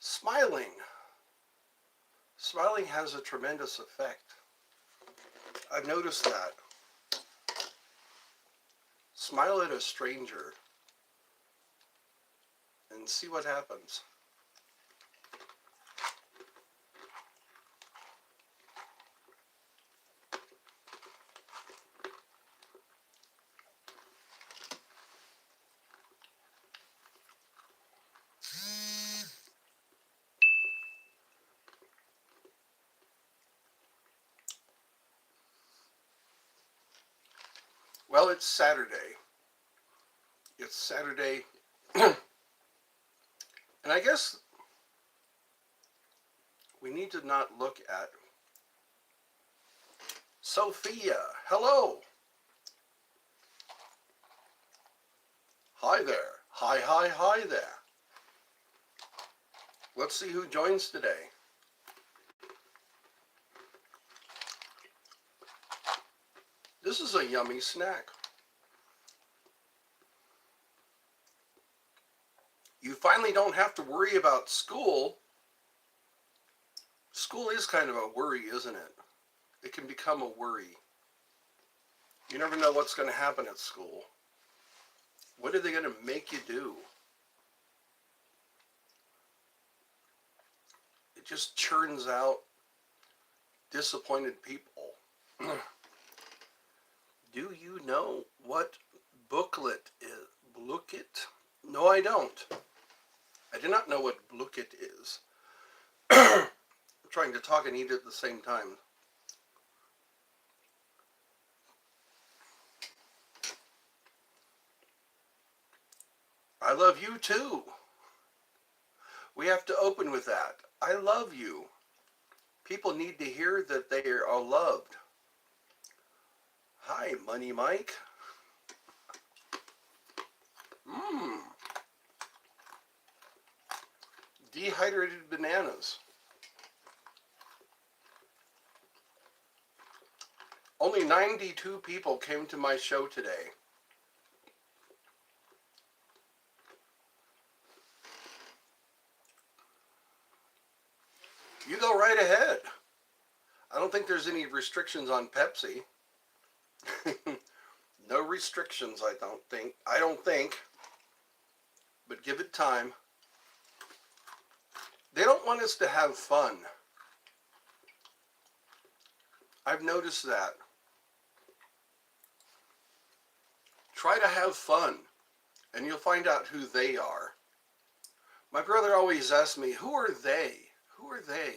Smiling. Smiling has a tremendous effect. I've noticed that. Smile at a stranger and see what happens. Well, it's Saturday. It's Saturday. And I guess we need to not look at Sophia. Hello. Hi there. Hi, hi, hi there. Let's see who joins today. This is a yummy snack. You finally don't have to worry about school. School is kind of a worry, isn't it? It can become a worry. You never know what's going to happen at school. What are they going to make you do? It just churns out disappointed people. Do you know what booklet is? Booklet? No, I don't. I do not know what booklet is. I'm trying to talk and eat at the same time. I love you too. We have to open with that. I love you. People need to hear that they are loved. Hi, Money Mike. Dehydrated bananas. Only 92 people came to my show today. You go right ahead. I don't think there's any restrictions on Pepsi. No restrictions, I don't think. But give it time. They don't want us to have fun. I've noticed that. Try to have fun, and you'll find out who they are. My brother always asks me, who are they? Who are they?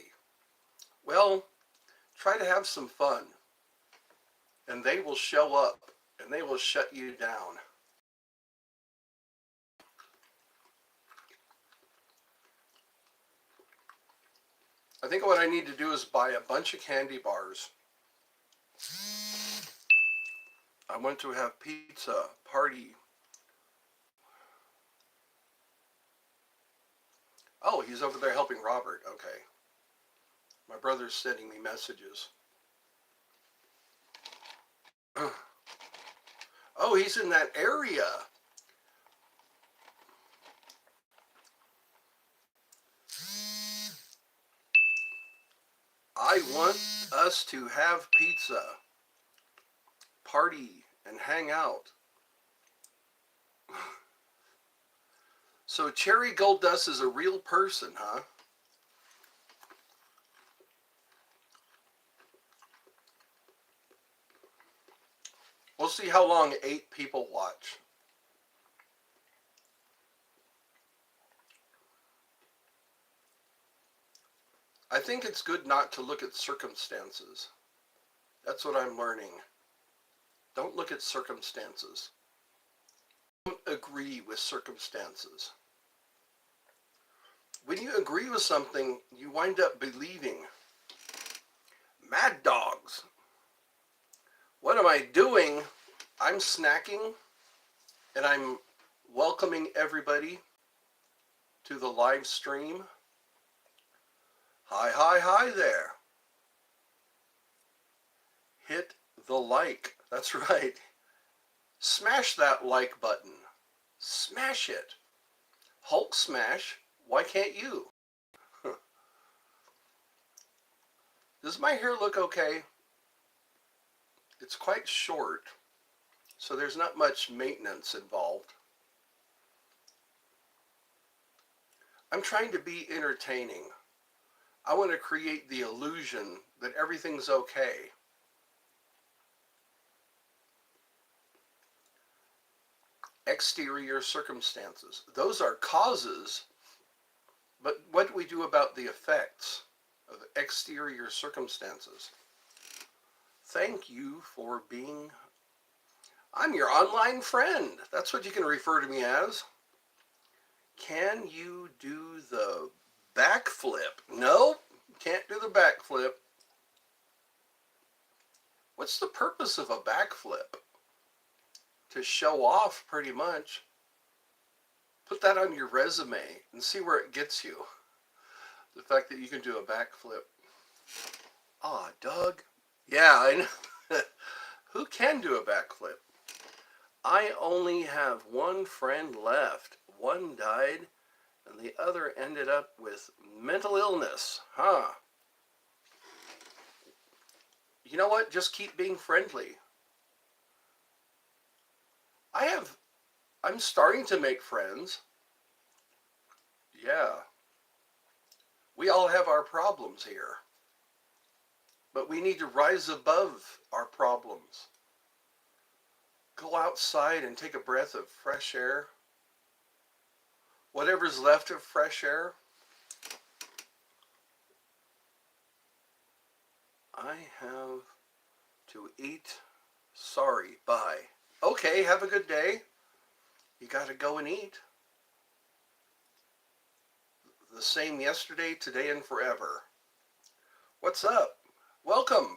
Well, try to have some fun, and they will show up, and they will shut you down. I think what I need to do is buy a bunch of candy bars. I want to have pizza party. Oh, he's over there helping Robert. Okay. My brother's sending me messages. Oh, he's in that area. I want us to have pizza, party, and hang out. So Cherry Gold Dust is a real person, huh? We'll see how long 8 people watch. I think it's good not to look at circumstances. That's what I'm learning. Don't look at circumstances. Don't agree with circumstances. When you agree with something, you wind up believing. Mad dogs. What am I doing? I'm snacking, and I'm welcoming everybody to the live stream. Hi, hi, hi there. Hit the like. That's right. Smash that like button. Smash it. Hulk smash. Why can't you? Does my hair look okay? It's quite short, so there's not much maintenance involved. I'm trying to be entertaining. I want to create the illusion that everything's okay. Exterior circumstances. Those are causes, but what do we do about the effects of exterior circumstances? Thank you for being... I'm your online friend. That's what you can refer to me as. Can you do the backflip? No, can't do the backflip. What's the purpose of a backflip? To show off, pretty much. Put that on your resume and see where it gets you. The fact that you can do a backflip. Ah, Doug. Yeah, I know. Who can do a backflip? I only have one friend left. One died, and the other ended up with mental illness. Huh. You know what? Just keep being friendly. I'm starting to make friends. Yeah. We all have our problems here. But we need to rise above our problems. Go outside and take a breath of fresh air. Whatever's left of fresh air. I have to eat. Sorry, bye. Okay, have a good day. You gotta go and eat. The same yesterday, today, and forever. What's up? Welcome.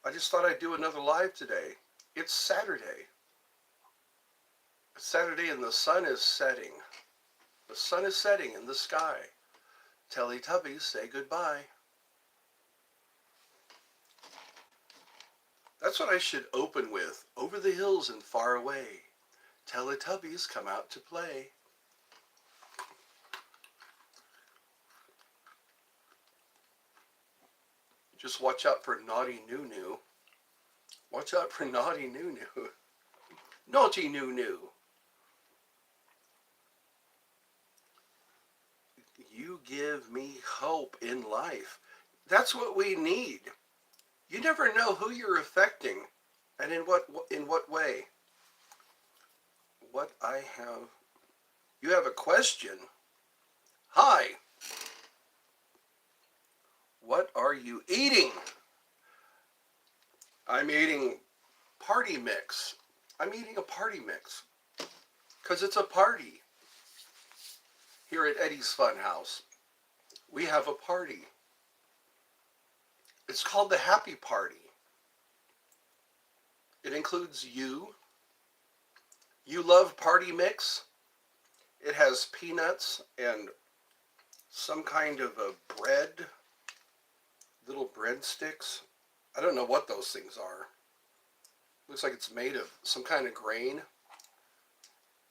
I just thought I'd do another live today. It's Saturday. It's Saturday and the sun is setting. The sun is setting in the sky. Teletubbies, say goodbye. That's what I should open with. Over the hills and far away, Teletubbies come out to play. Just watch out for naughty Nunu. Watch out for naughty Nunu. Naughty Nunu. You give me hope in life. That's what we need. You never know who you're affecting and in what way. What I have... You have a question? Hi. What are you eating? I'm eating party mix. I'm eating a party mix because it's a party. Here at Eddie's Funhouse, we have a party. It's called the Happy Party. It includes you. You love party mix. It has peanuts and some kind of a bread, little breadsticks. I don't know what those things are. Looks like it's made of some kind of grain.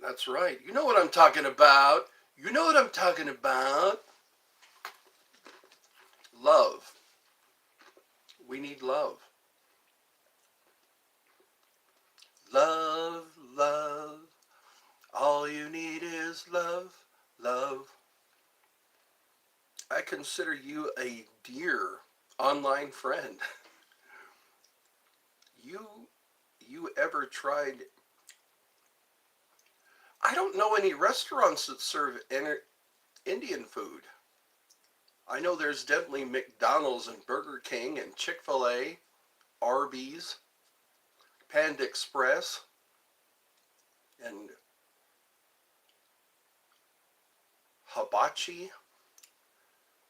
That's right. You know what I'm talking about. You know what I'm talking about. Love. We need love. Love, love. All you need is love, love. I consider you a dear online friend. You ever tried... I don't know any restaurants that serve Indian food. I know there's definitely McDonald's and Burger King and Chick-fil-A, Arby's, Panda Express, and hibachi,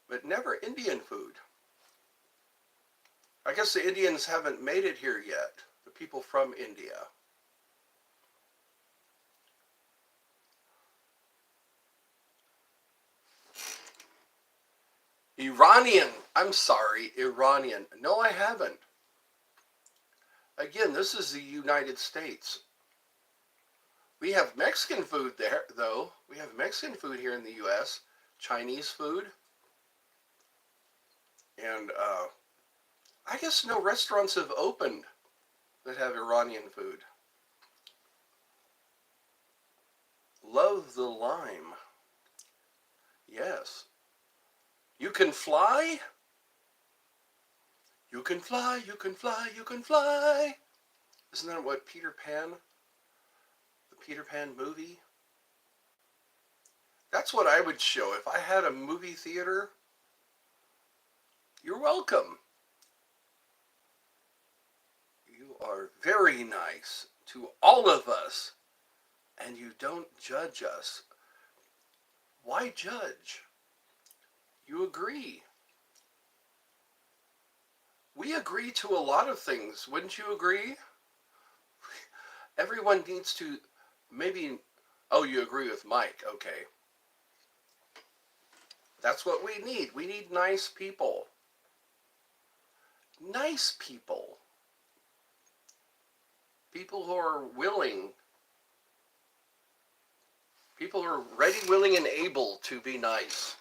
but never Indian food. I guess the Indians haven't made it here yet, the people from India. Iranian. I'm sorry, Iranian. No, I haven't. Again, this is the United States. We have Mexican food there, though. We have Mexican food here in the U.S. Chinese food. And I guess no restaurants have opened that have Iranian food. Love the lime. Yes. You can fly? You can fly, you can fly, you can fly. Isn't that what Peter Pan, the Peter Pan movie? That's what I would show if I had a movie theater. You're welcome. You are very nice to all of us, and you don't judge us. Why judge? You agree. We agree to a lot of things. Wouldn't you agree? Everyone needs to maybe, oh, you agree with Mike. Okay. That's what we need. We need nice people. Nice people. People who are willing. People who are ready, willing, and able to be nice.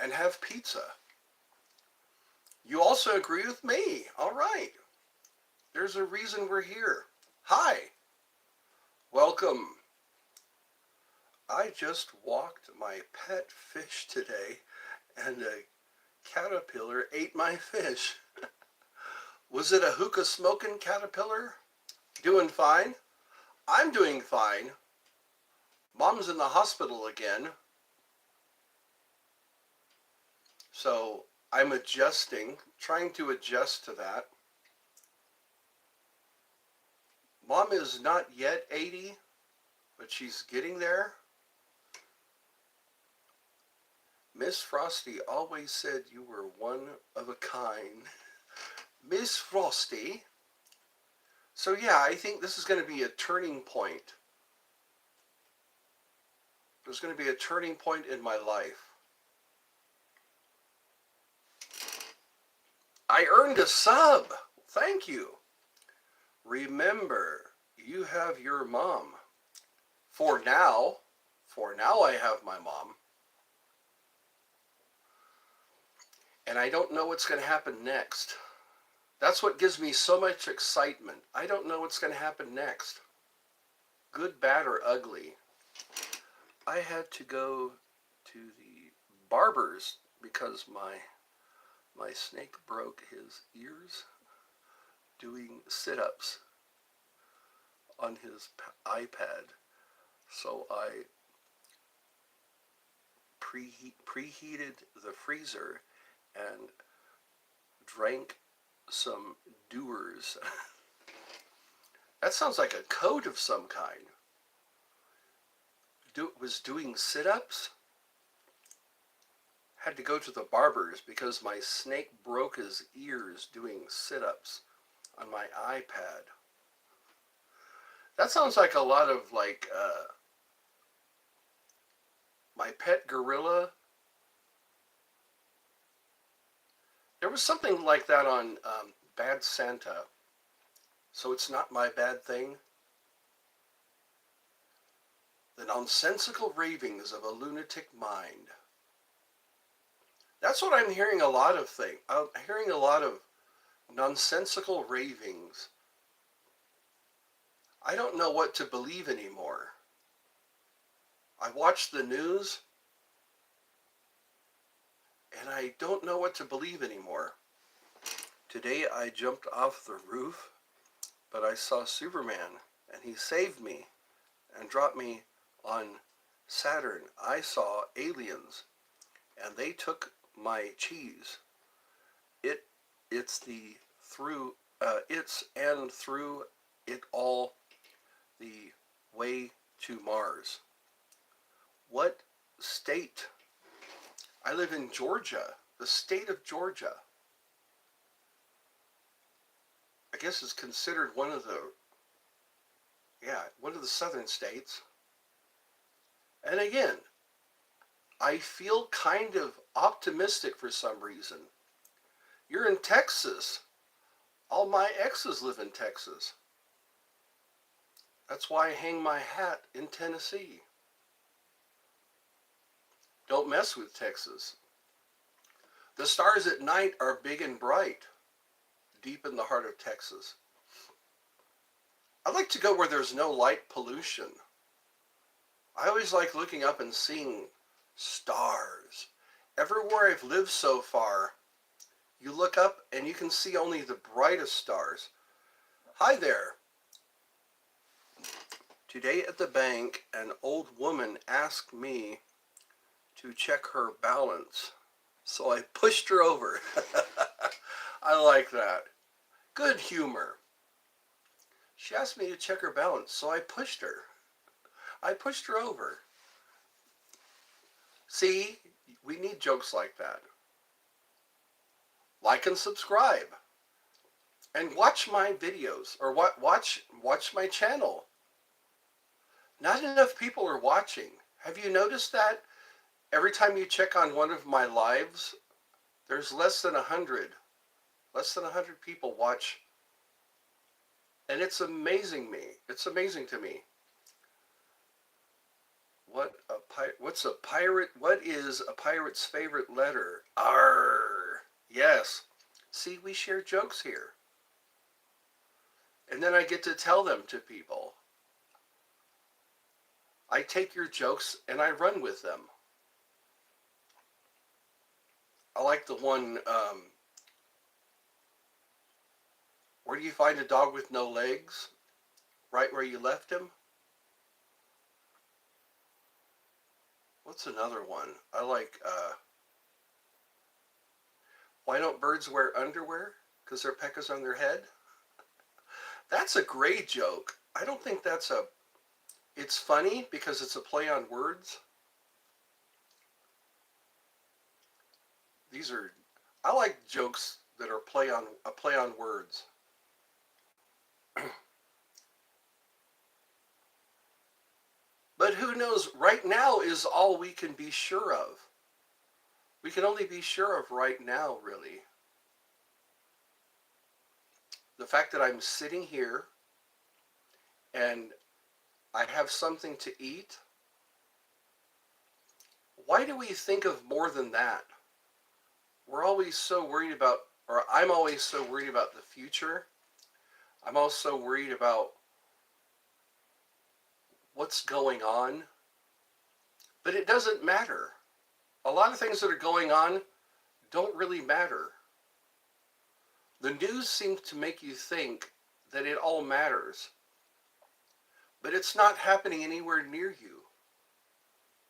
And have pizza. You also agree with me. All right. There's a reason we're here. Hi. Welcome. I just walked my pet fish today, and a caterpillar ate my fish. Was it a hookah smoking caterpillar? Doing fine? I'm doing fine. Mom's in the hospital again. So I'm adjusting, trying to adjust to that. Mom is not yet 80, but she's getting there. Miss Frosty always said you were one of a kind. Miss Frosty. So yeah, I think this is going to be a turning point. There's going to be a turning point in my life. I earned a sub. Thank you. Remember, you have your mom. For now I have my mom. And I don't know what's going to happen next. That's what gives me so much excitement. I don't know what's going to happen next. Good, bad, or ugly. I had to go to the barber's because my snake broke his ears doing sit-ups on his iPad. So I preheated the freezer and drank some Doers. That sounds like a code of some kind. Was doing sit-ups? Had to go to the barber's because my snake broke his ears doing sit-ups on my iPad. That sounds like a lot of my pet gorilla. There was something like that on Bad Santa. So it's not my bad thing. The nonsensical ravings of a lunatic mind. That's what I'm hearing a lot of things. I'm hearing a lot of nonsensical ravings. I don't know what to believe anymore. I watch the news and I don't know what to believe anymore. Today I jumped off the roof, but I saw Superman and he saved me and dropped me on Saturn. I saw aliens and they took my cheese. It's through it all the way to Mars. What state? I live in Georgia, the state of Georgia. I guess it's considered one of the southern states. And again, I feel kind of optimistic for some reason. You're in Texas. All my exes live in Texas. . That's why I hang my hat in Tennessee. don't mess with Texas. The stars at night are big and bright, deep in the heart of Texas. I like to go where there's no light pollution. I always like looking up and seeing stars. Everywhere I've lived so far, you look up and you can see only the brightest stars. Hi there. Today at the bank, an old woman asked me to check her balance. So I pushed her over. I like that. Good humor. She asked me to check her balance, so I pushed her. I pushed her over. See, we need jokes like that. Like and subscribe. And watch my videos, or watch my channel. Not enough people are watching. Have you noticed that? Every time you check on one of my lives, there's less than 100 people watch. And it's amazing me. It's amazing to me. What's a pirate? What is a pirate's favorite letter? R. Yes. See, we share jokes here. And then I get to tell them to people. I take your jokes and I run with them. I like the one, where do you find a dog with no legs? Right where you left him? What's another one? I like, why don't birds wear underwear? Because their peck is on their head? That's a great joke. I don't think it's funny because it's a play on words. I like jokes that are a play on words. But who knows, right now is all we can be sure of. We can only be sure of right now, really. The fact that I'm sitting here and I have something to eat. Why do we think of more than that? We're always so worried about, or I'm always so worried about the future. I'm also worried about what's going on. But it doesn't matter. A lot of things that are going on don't really matter. The news seems to make you think that it all matters. But it's not happening anywhere near you.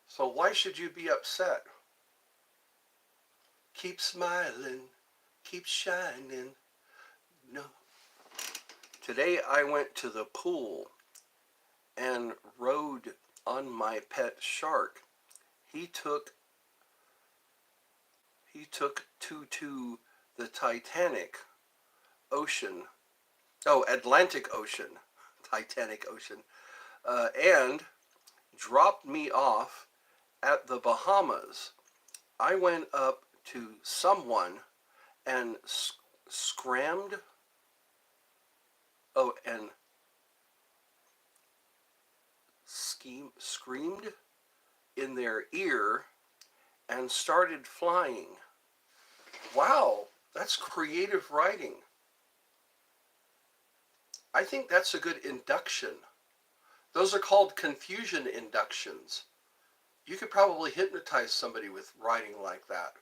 So why should you be upset? Keep smiling, keep shining. No. Today I went to the pool and rode on my pet shark. He took to the Titanic Ocean. Oh, Atlantic Ocean. Titanic Ocean. And dropped me off at the Bahamas. I went up to someone and screamed in their ear and started flying. Wow, that's creative writing. I think that's a good induction. Those are called confusion inductions. You could probably hypnotize somebody with writing like that.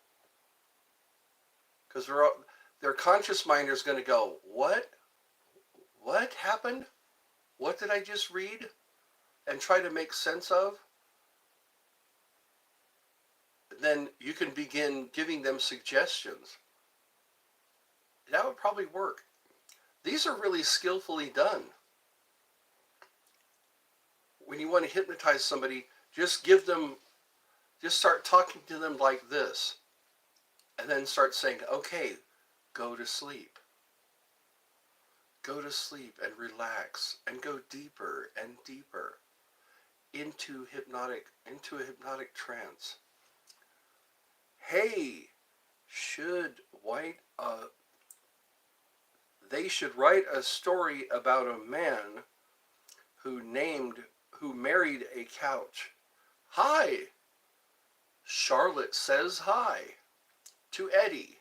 Because their conscious mind is going to go, what? What happened? What did I just read? And try to make sense of. Then you can begin giving them suggestions. That would probably work. These are really skillfully done. When you want to hypnotize somebody, just start talking to them like this. And then start saying, okay, go to sleep. Go to sleep and relax and go deeper and deeper into a hypnotic trance. Hey, they should write a story about a man who married a couch. Hi, Charlotte says hi to Eddie,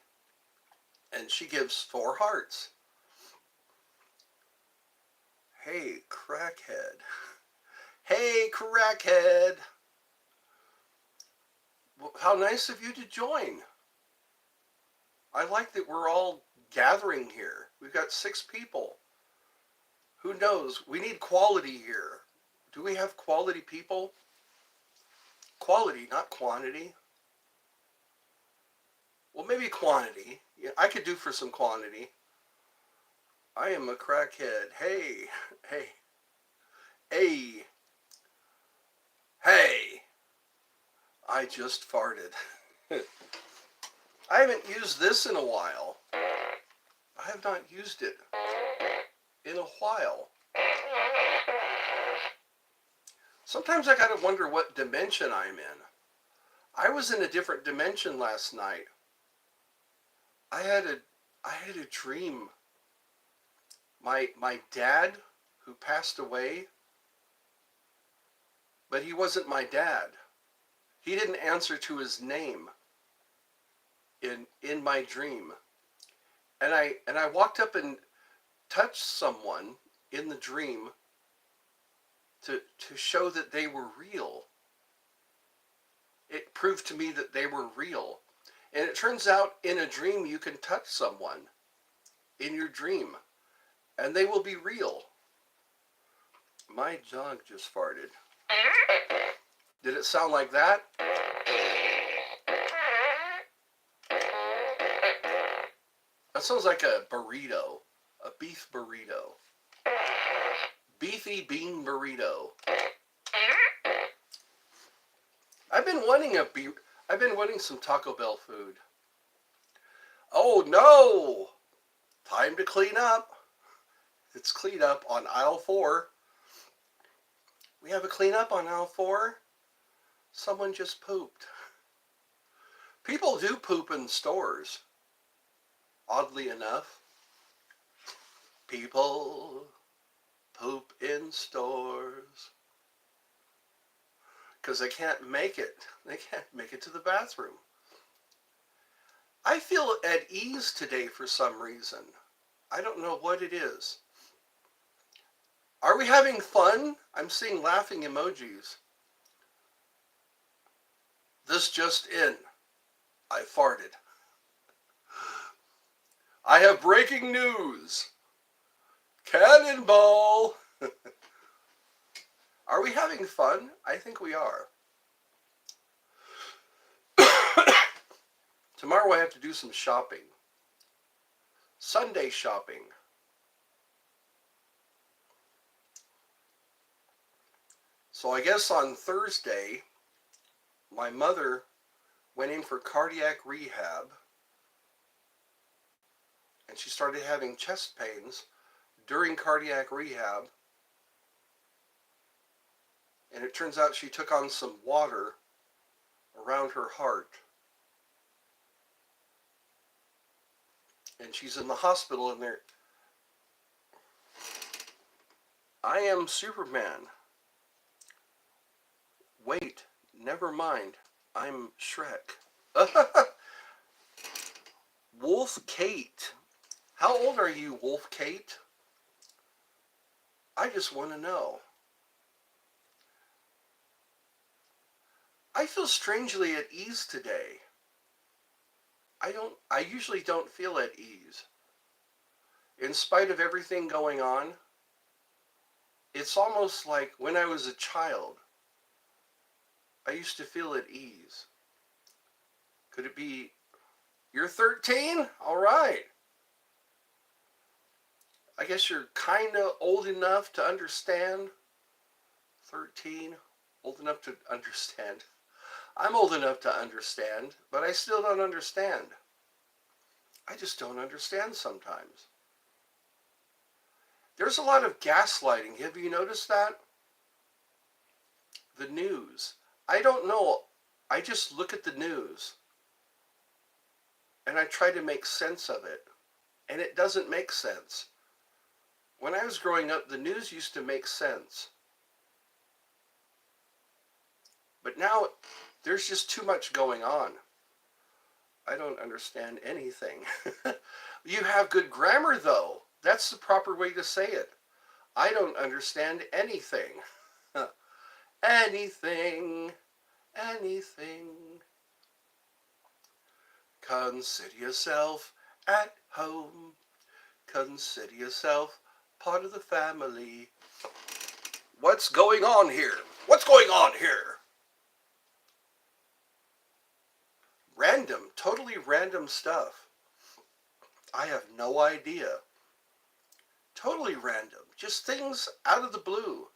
and she gives 4 hearts. Hey, crackhead. Hey, crackhead. Well, how nice of you to join. I like that we're all gathering here. We've got 6 people. Who knows? We need quality here. Do we have quality people? Quality, not quantity. Well, maybe quantity. Yeah, I could do for some quantity. I am a crackhead. Hey, hey, hey, hey. I just farted. I haven't used this in a while. I have not used it in a while. Sometimes I gotta wonder what dimension I'm in. I was in a different dimension last night. I had a dream. My dad, who passed away, but he wasn't my dad. He didn't answer to his name in my dream. And I walked up and touched someone in the dream to show that they were real. It proved to me that they were real. And it turns out in a dream you can touch someone in your dream and they will be real. My dog just farted. Did it sound like that? That sounds like a burrito, a beef burrito. Beefy bean burrito. I've been wanting some Taco Bell food. Oh no! Time to clean up. It's clean up on aisle 4. We have a clean up on aisle 4. Someone just pooped. People do poop in stores. Oddly enough. People poop in stores. Because they can't make it. They can't make it to the bathroom. I feel at ease today for some reason. I don't know what it is. Are we having fun? I'm seeing laughing emojis. This just in. I farted. I have breaking news. Cannonball. Are we having fun? I think we are. Tomorrow I have to do some shopping. Sunday shopping. So I guess on Thursday, my mother went in for cardiac rehab and she started having chest pains during cardiac rehab. And it turns out she took on some water around her heart. And she's in the hospital and there. I am Superman. Wait, never mind. I'm Shrek. Wolf Kate. How old are you, Wolf Kate? I just want to know. I feel strangely at ease today. I usually don't feel at ease. In spite of everything going on, it's almost like when I was a child, I used to feel at ease. Could it be, you're 13? All right. I guess you're kind of old enough to understand. 13, old enough to understand. I'm old enough to understand, but I still don't understand. I just don't understand sometimes. There's a lot of gaslighting. Have you noticed that? The news. I don't know. I just look at the news and I try to make sense of it. And it doesn't make sense. When I was growing up, the news used to make sense. But now There's just too much going on. I don't understand anything. You have good grammar, though. That's the proper way to say it. I don't understand anything. Anything, anything. Consider yourself at home. Consider yourself part of the family. What's going on here? What's going on here? Random, totally random stuff. I have no idea. Totally random. Just things out of the blue.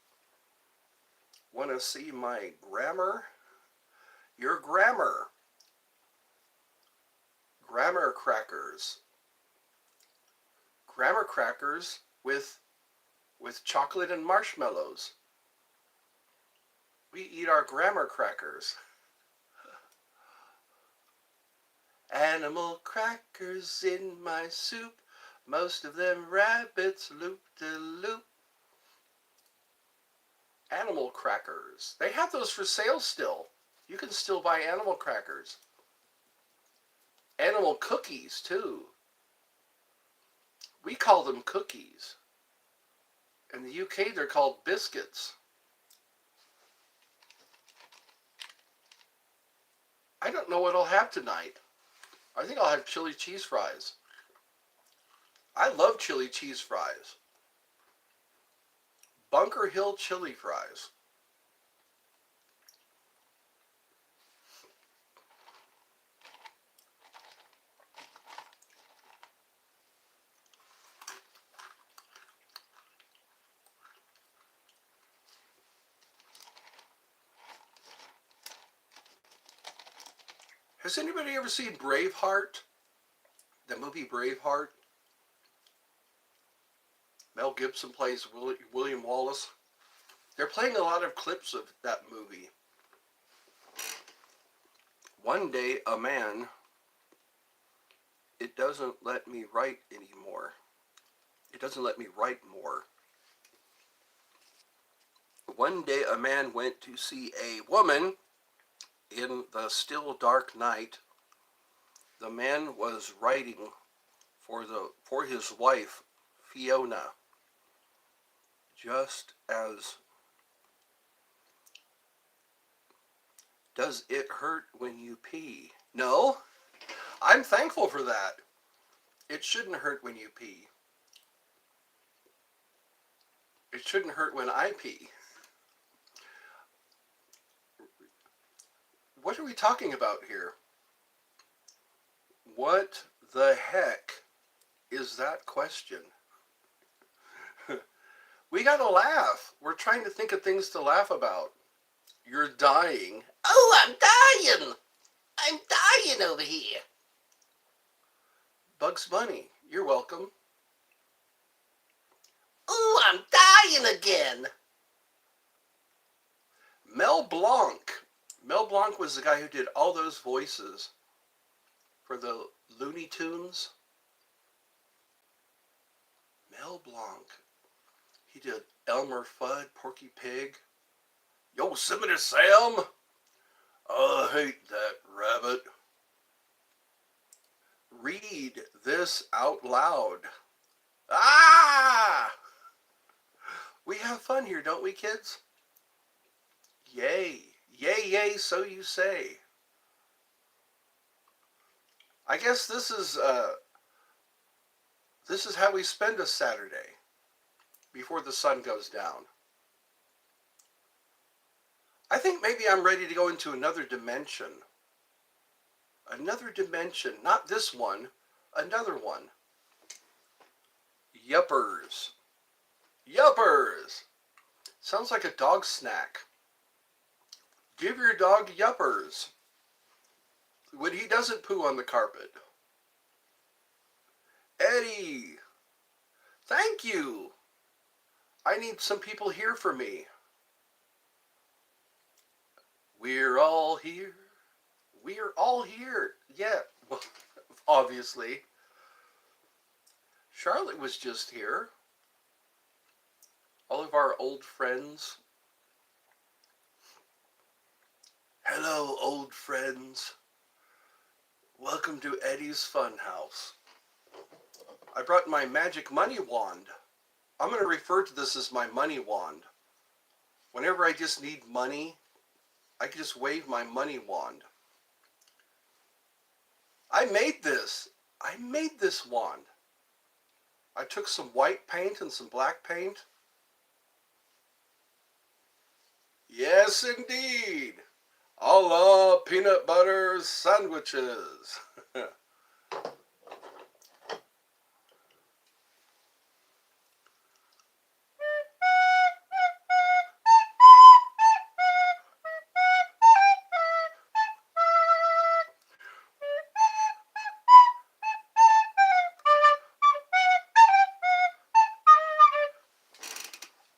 Want to see my grammar? Your grammar. Grammar crackers. Grammar crackers with chocolate and marshmallows. We eat our grammar crackers. Animal crackers in my soup, most of them rabbits loop-de-loop. Animal crackers. They have those for sale still. You can still buy animal crackers. Animal cookies, too. We call them cookies. In the UK, they're called biscuits. I don't know what I'll have tonight. I think I'll have chili cheese fries. I love chili cheese fries. Bunker Hill chili fries. Has anybody ever seen Braveheart? The movie Braveheart? Mel Gibson plays William Wallace. They're playing a lot of clips of that movie. One day, a man, it doesn't let me write anymore. It doesn't let me write more. One day, a man went to see a woman in the still dark night. The man was writing for his wife, Fiona, just as, does it hurt when you pee? No, I'm thankful for that. It shouldn't hurt when you pee. It shouldn't hurt when I pee. What are we talking about here? What the heck is that question? We gotta laugh. We're trying to think of things to laugh about. You're dying. Oh, I'm dying. I'm dying over here. Bugs Bunny, you're welcome. Oh, I'm dying again. Mel Blanc. Mel Blanc was the guy who did all those voices for the Looney Tunes. Mel Blanc. He did Elmer Fudd, Porky Pig. Yosemite Sam. I hate that rabbit. Read this out loud. Ah! We have fun here, don't we, kids? Yay. Yay, yay, so you say. I guess this is how we spend a Saturday before the sun goes down. I think maybe I'm ready to go into another dimension. Another dimension, not this one, another one. Yuppers. Yuppers. Sounds like a dog snack. Give your dog yuppers when he doesn't poo on the carpet. Eddie, thank you. I need some people here for me. We're all here. We're all here. Yeah, well, obviously. Charlotte was just here. All of our old friends. Hello, old friends. Welcome to Eddie's Funhouse. I brought my magic money wand. I'm going to refer to this as my money wand. Whenever I just need money, I can just wave my money wand. I made this. I made this wand. I took some white paint and some black paint. Yes, indeed. I love peanut butter sandwiches.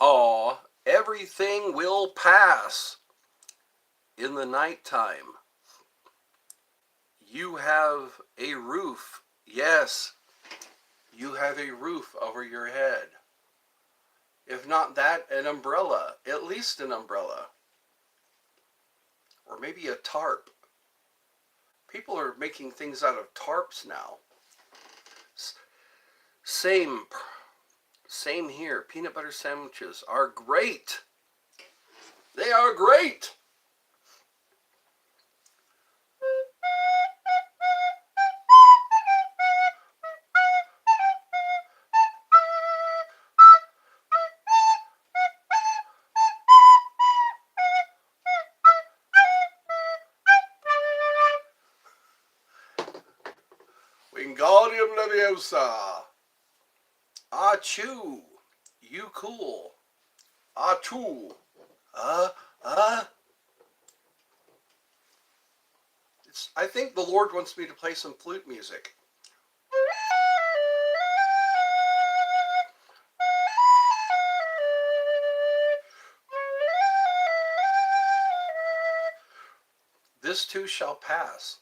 Aw, everything will pass in the nighttime. You have a roof. Yes, you have a roof over your head. If not that, an umbrella. At least an umbrella. Or maybe a tarp. People are making things out of tarps now. Same here. Peanut butter sandwiches are great. They are great. Wingardium Leviosa. Achoo. You cool. Achoo. Uh, uh. I think the Lord wants me to play some flute music. This too shall pass.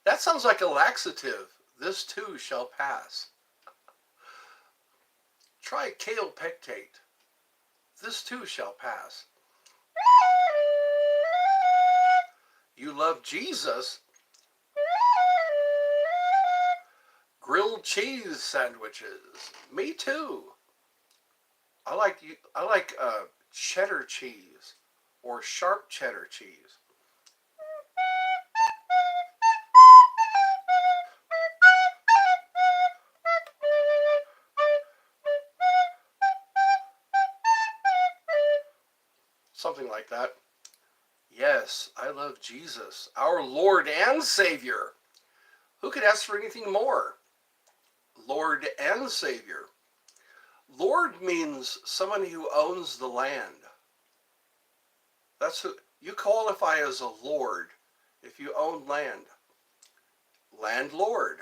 That sounds like a laxative. This too shall pass. Try kale pectate. This too shall pass. You love Jesus? Grilled cheese sandwiches. Me too. I like cheddar cheese or sharp cheddar cheese. Something like that. Yes, I love Jesus, our Lord and Savior. Who could ask for anything more? Lord and Savior. Lord means someone who owns the land. That's who you qualify as a lord if you own land. Landlord.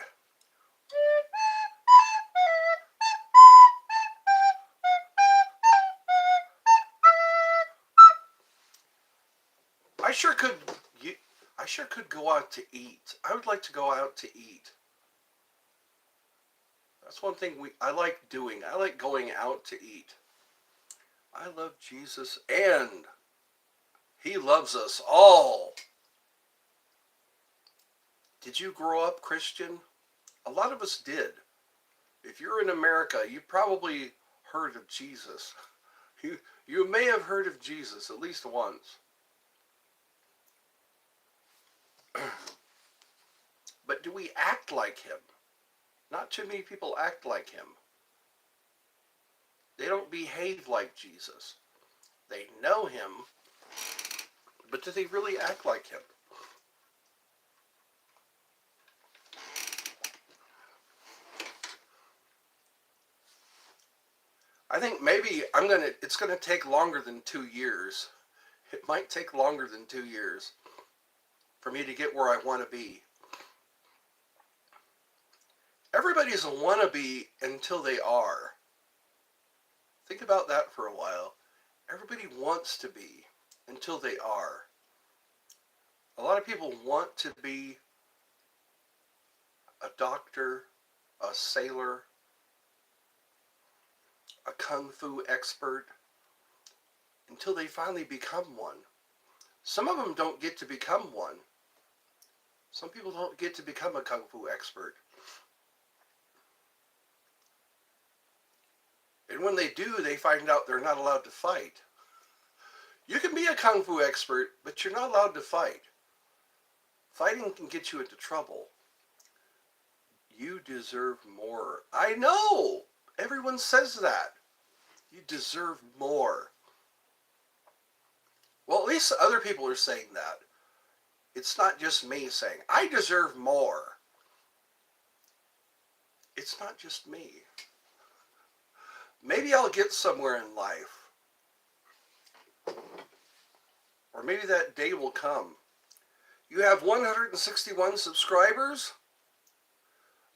I sure could I sure could go out to eat. I would like to go out to eat. That's one thing I like doing. I like going out to eat. I love Jesus and he loves us all. Did you grow up Christian? A lot of us did. If you're in America, you probably heard of Jesus. You may have heard of Jesus at least once. But do we act like him? Not too many people act like him. They don't behave like Jesus. They know him, but do they really act like him? I think maybe it's gonna take longer than 2 years. It might take longer than 2 years for me to get where I want to be. Everybody's a wannabe until they are. Think about that for a while. Everybody wants to be until they are. A lot of people want to be a doctor, a sailor, a kung fu expert, until they finally become one. Some of them don't get to become one. Some people don't get to become a Kung Fu expert. And when they do, they find out they're not allowed to fight. You can be a Kung Fu expert, but you're not allowed to fight. Fighting can get you into trouble. You deserve more. I know! Everyone says that. You deserve more. Well, at least other people are saying that. It's not just me saying, I deserve more. It's not just me. Maybe I'll get somewhere in life. Or maybe that day will come. You have 161 subscribers?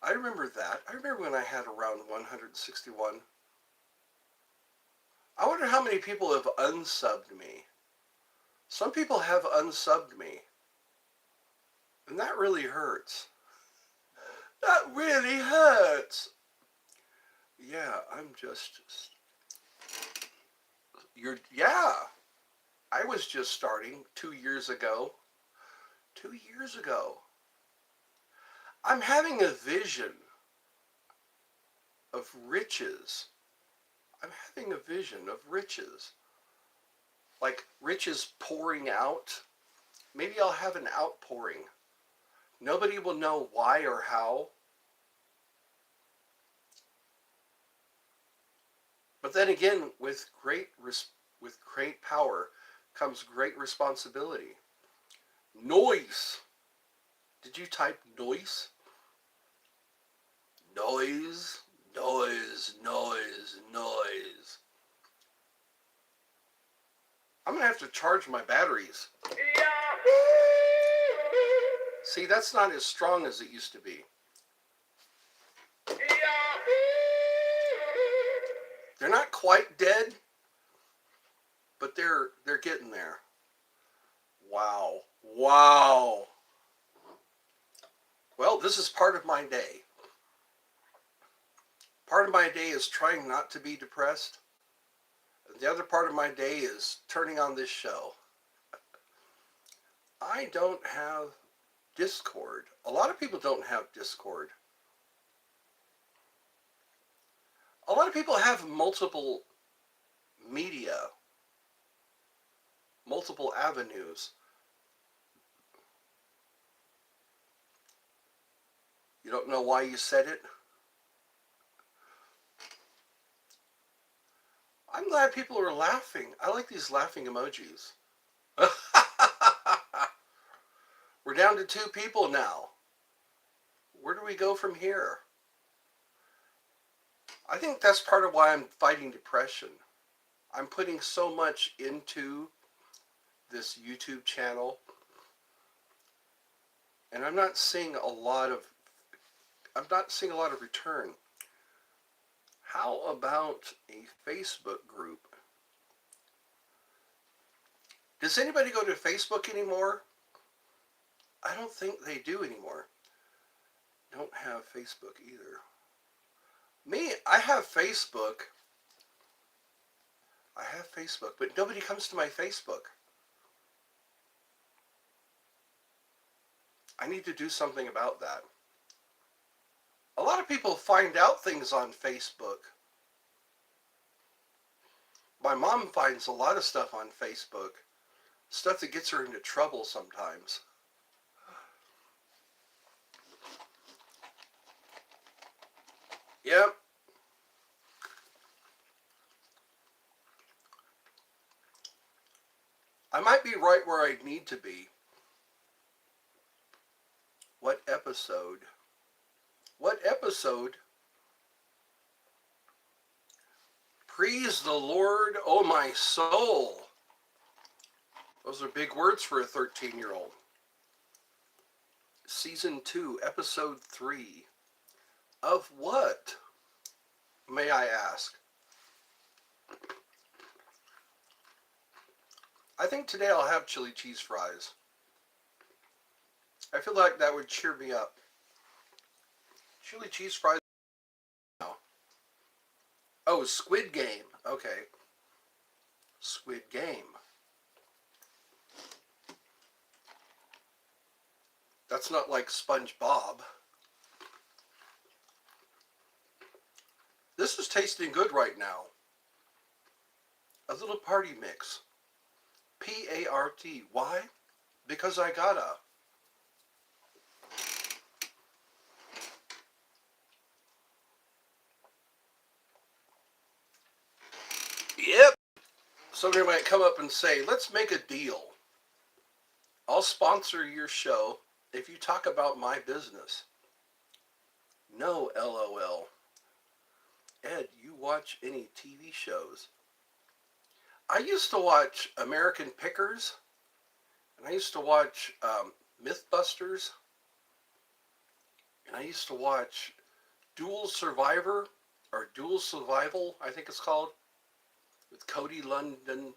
I remember that. I remember when I had around 161. I wonder how many people have unsubbed me. Some people have unsubbed me. And that really hurts. That really hurts. Yeah, I'm just... Yeah. I was just starting 2 years ago. 2 years ago. I'm having a vision of riches. I'm having a vision of riches. Like riches pouring out. Maybe I'll have an outpouring. Nobody will know why or how. But then again, with great power comes great responsibility. Noise. Did you type noise? Noise, noise, noise, noise. I'm going to have to charge my batteries. See, that's not as strong as it used to be. They're not quite dead, but they're getting there. Wow. Wow. Well, this is part of my day. Part of my day is trying not to be depressed. And the other part of my day is turning on this show. I don't have Discord. A lot of people don't have Discord. A lot of people have multiple media, multiple avenues. You don't know why you said it? I'm glad people are laughing. I like these laughing emojis. We're down to 2 people now. Where do we go from here? I think that's part of why I'm fighting depression. I'm putting so much into this YouTube channel, and I'm not seeing a lot of return. How about a Facebook group? Does anybody go to Facebook anymore? I don't think they do anymore. Don't have Facebook either. Me, I have Facebook. But nobody comes to my Facebook. I need to do something about that. A lot of people find out things on Facebook. My mom finds a lot of stuff on Facebook. Stuff that gets her into trouble sometimes. Yep. I might be right where I need to be. What episode? What episode? Praise the Lord, oh my soul. Those are big words for a 13-year-old. Season 2, Episode 3. Of what, may I ask? I think today I'll have chili cheese fries. I feel like that would cheer me up. Chili cheese fries. Oh, Squid Game. Okay. Squid Game. That's not like SpongeBob. This is tasting good right now. A little party mix. P-A-R-T. Why? Because I gotta. Yep. Somebody might come up and say, let's make a deal. I'll sponsor your show if you talk about my business. No, LOL. Ed, you watch any TV shows? I used to watch American Pickers, and I used to watch Mythbusters, and I used to watch Dual Survivor, or Dual Survival, I think it's called, with Cody London,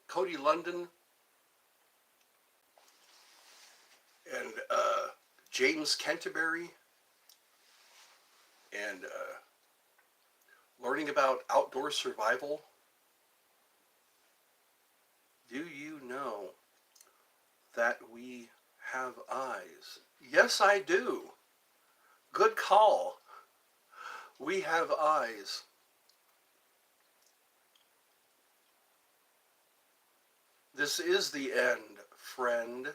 and James Canterbury, and learning about outdoor survival. Do you know that we have eyes? Yes, I do. Good call. We have eyes. This is the end, friend.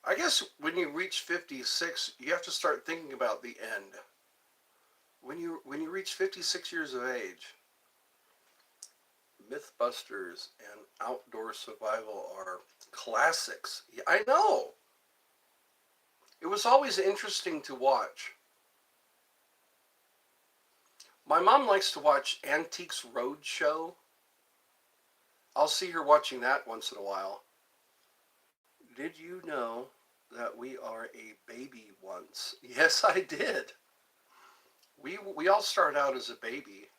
I guess when you reach 56, you have to start thinking about the end. When you reach 56 years of age, Mythbusters and Outdoor Survival are classics. Yeah, I know. It was always interesting to watch. My mom likes to watch Antiques Roadshow. I'll see her watching that once in a while. Did you know that we are a baby once? Yes, I did. We all start out as a baby,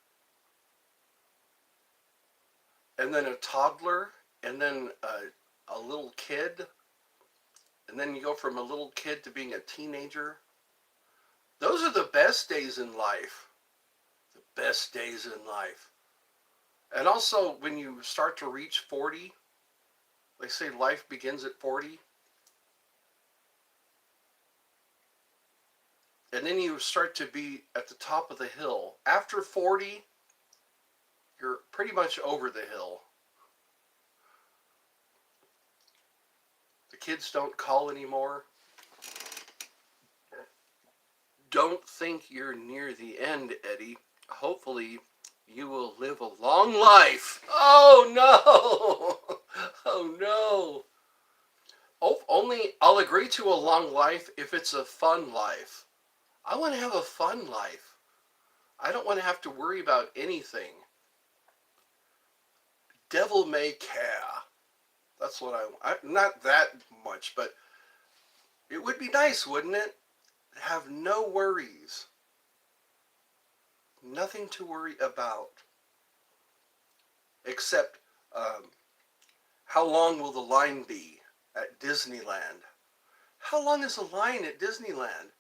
and then a toddler, and then a little kid, and then you go from a little kid to being a teenager. Those are the best days in life. The best days in life. And also, when you start to reach 40, they say life begins at 40. And then you start to be at the top of the hill. After 40, you're pretty much over the hill. The kids don't call anymore. Don't think you're near the end, Eddie. Hopefully, you will live a long life. Oh, no. Oh, no. Oh, only I'll agree to a long life if it's a fun life. I want to have a fun life. I don't want to have to worry about anything. Devil may care. That's what I not that much, but it would be nice, wouldn't it? Have no worries. Nothing to worry about. Except, how long will the line be at Disneyland? How long is the line at Disneyland?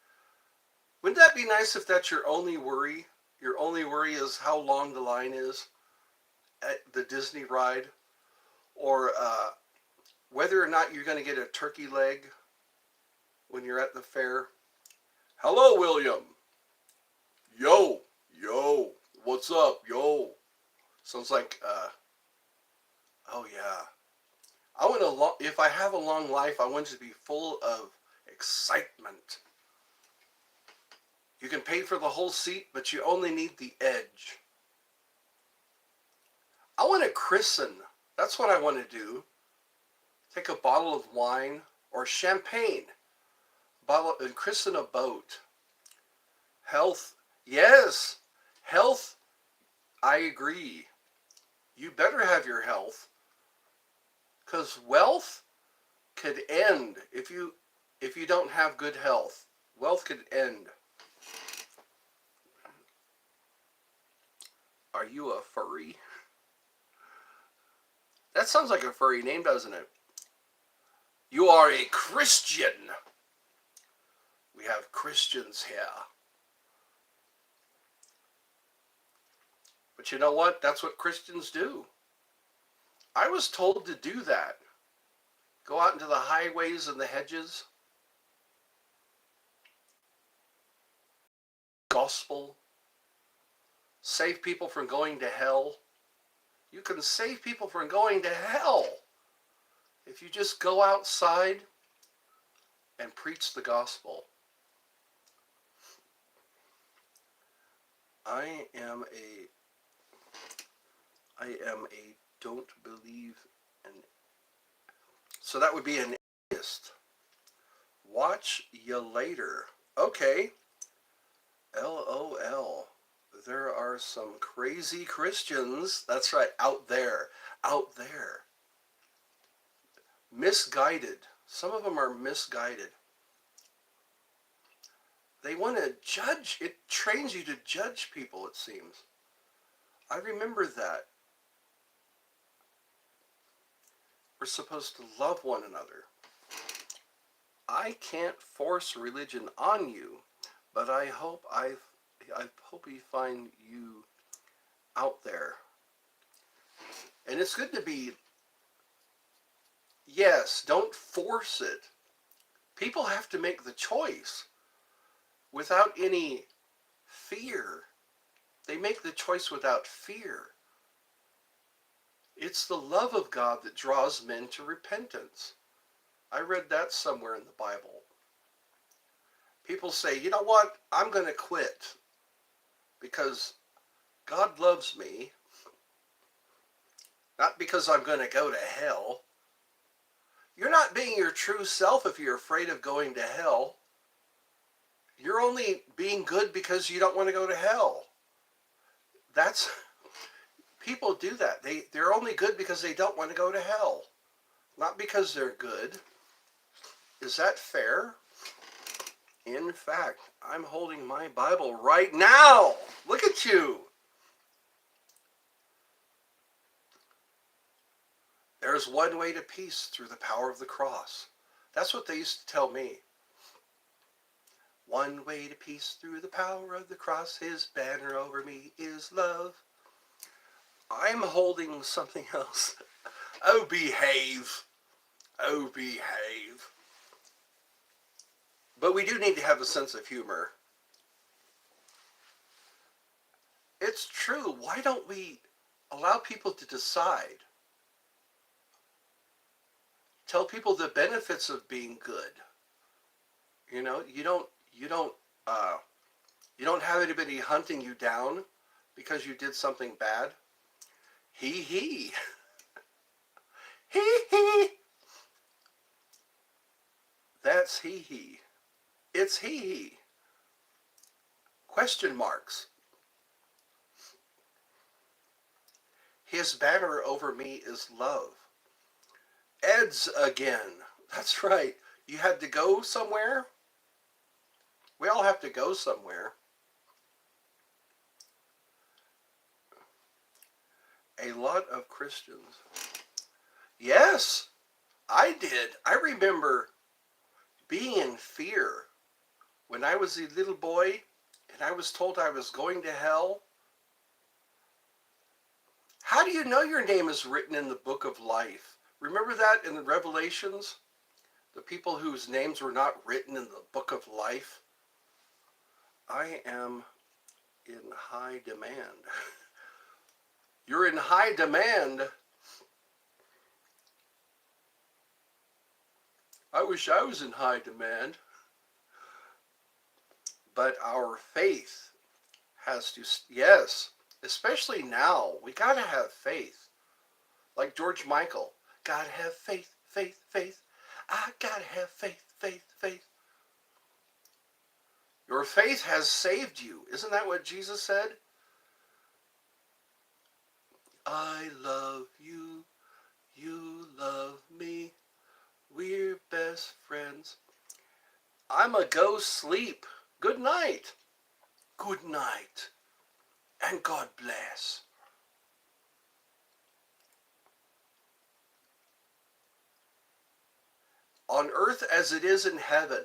Wouldn't that be nice if that's your only worry? Your only worry is how long the line is at the Disney ride? Or whether or not you're going to get a turkey leg when you're at the fair. Hello, William. Yo, what's up, yo? Sounds like, oh yeah. If I have a long life, I want it to be full of excitement. You can pay for the whole seat, but you only need the edge. I want to christen. That's what I want to do. Take a bottle of wine or champagne, and christen a boat. Health, yes. Health, I agree. You better have your health, because wealth could end if you don't have good health. Wealth could end. Are you a furry? That sounds like a furry name, doesn't it? You are a Christian. We have Christians here. But you know what? That's what Christians do. I was told to do that. Go out into the highways and the hedges gospel, save people from going to hell. You can save people from going to hell if you just go outside and preach the gospel. I am a don't believe in. So that would be an atheist. Watch you later. Okay. LOL. There are some crazy Christians. That's right. Out there. Out there. Misguided. Some of them are misguided. They want to judge. It trains you to judge people, it seems. I remember that. We're supposed to love one another. I can't force religion on you, but I hope we find you out there. And it's good to be, yes, don't force it. People have to make the choice without any fear. They make the choice without fear. It's the love of God that draws men to repentance. I read that somewhere in the Bible. People say, you know what, I'm going to quit because God loves me, not because I'm going to go to hell. You're not being your true self if you're afraid of going to hell. You're only being good because you don't want to go to hell. People do that. They're only good because they don't want to go to hell, not because they're good. Is that fair? In fact, I'm holding my Bible right now. Look at you. There's one way to peace through the power of the cross. That's what they used to tell me. One way to peace through the power of the cross. His banner over me is love. I'm holding something else. Oh, behave. Oh, behave. But we do need to have a sense of humor. It's true. Why don't we allow people to decide? Tell people the benefits of being good. You know, you don't have anybody hunting you down because you did something bad. Hee hee. Hee hee. That's hee hee. It's hee hee. Question marks. His banner over me is love. Ed's again. That's right. You had to go somewhere? We all have to go somewhere. A lot of Christians. Yes, I did. I remember being in fear when I was a little boy and I was told I was going to hell. How do you know your name is written in the book of life? Remember that in the Revelations? The people whose names were not written in the book of life? I am in high demand. You're in high demand. I wish I was in high demand. But our faith has to, yes, especially now, we got to have faith. Like George Michael, gotta have faith, faith, faith. I gotta have faith, faith, faith. Your faith has saved you. Isn't that what Jesus said? I love you, you love me, we're best friends. I'ma go sleep. Good night. Good night. And God bless. On earth as it is in heaven.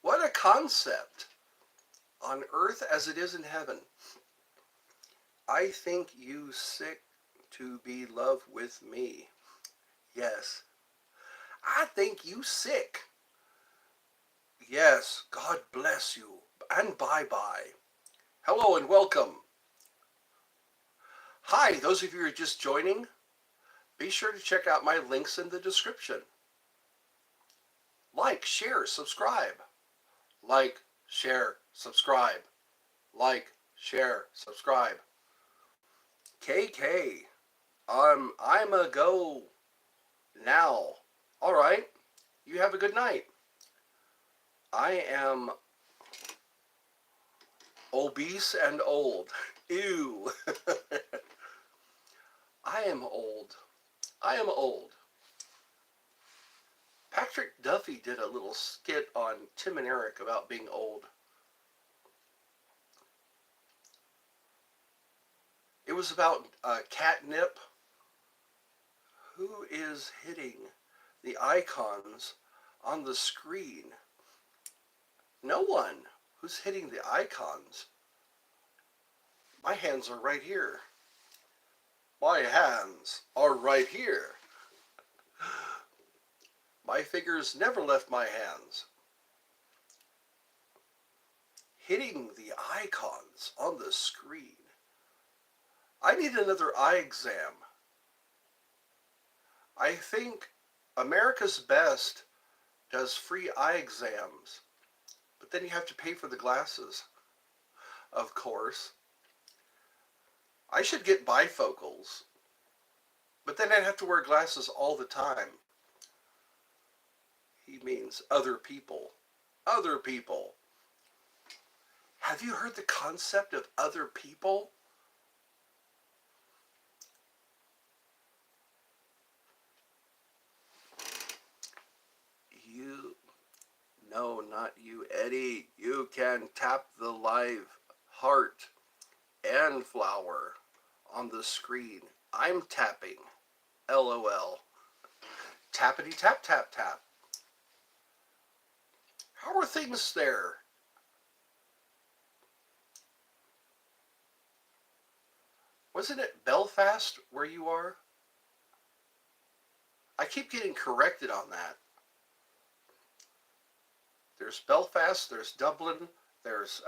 What a concept. On earth as it is in heaven. I think you sick to be loved with me. Yes. I think you sick. Yes. God bless you. And bye-bye. Hello and welcome. Hi, those of you who are just joining, be sure to check out my links in the description. Like, share, subscribe. Like, share, subscribe. Like, share, subscribe. KK, I'm a go now. All right, you have a good night. I am obese and old. Ew. I am old. I am old. Patrick Duffy did a little skit on Tim and Eric about being old. It was about catnip. Who is hitting the icons on the screen? No one. Who's hitting the icons? My hands are right here. My hands are right here. My fingers never left my hands. Hitting the icons on the screen. I need another eye exam. I think America's Best does free eye exams, but then you have to pay for the glasses, of course. I should get bifocals, but then I'd have to wear glasses all the time. He means other people. Other people. Have you heard the concept of other people? No, not you, Eddie. You can tap the live heart and flower on the screen. I'm tapping. LOL. Tappity tap tap tap. How are things there? Wasn't it Belfast where you are? I keep getting corrected on that. There's Belfast, there's Dublin, there's,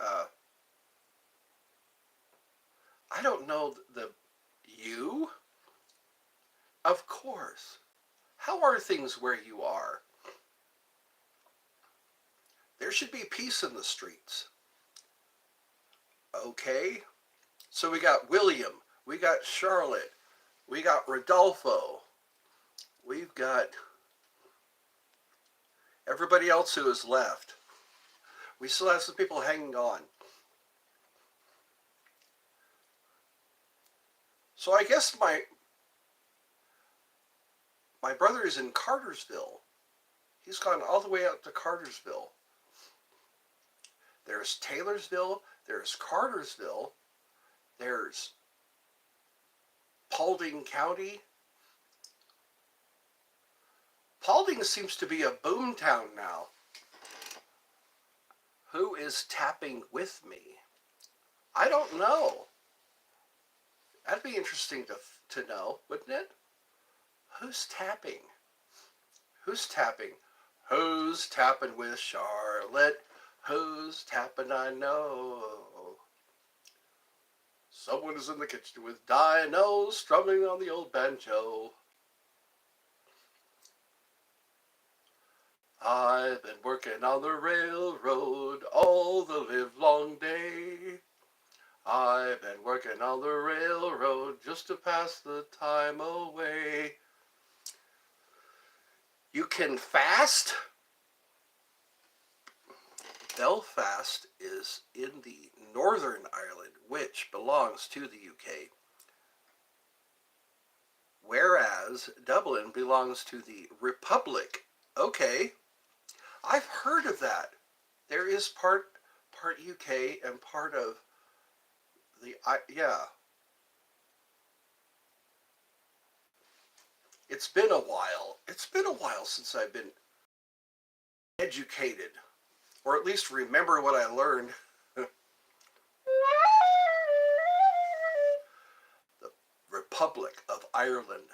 I don't know you? Of course. How are things where you are? There should be peace in the streets. Okay. So we got William, we got Charlotte, we got Rodolfo, we've got everybody else who is left. We still have some people hanging on. So I guess my brother is in Cartersville. He's gone all the way out to Cartersville. There's Taylorsville, there's Cartersville, there's Paulding County. Paulding seems to be a boom town now. Who is tapping with me? I don't know. That'd be interesting to know, wouldn't it? Who's tapping? Who's tapping? Who's tapping with Charlotte? Who's tapping I know? Someone is in the kitchen with Dino strumming on the old banjo. I've been working on the railroad all the livelong day. I've been working on the railroad just to pass the time away. You can fast? Belfast is in the Northern Ireland, which belongs to the UK. Whereas Dublin belongs to the Republic. Okay, I've heard of that. There is part UK and part of the, yeah. It's been a while. It's been a while since I've been educated, or at least remember what I learned. The Republic of Ireland.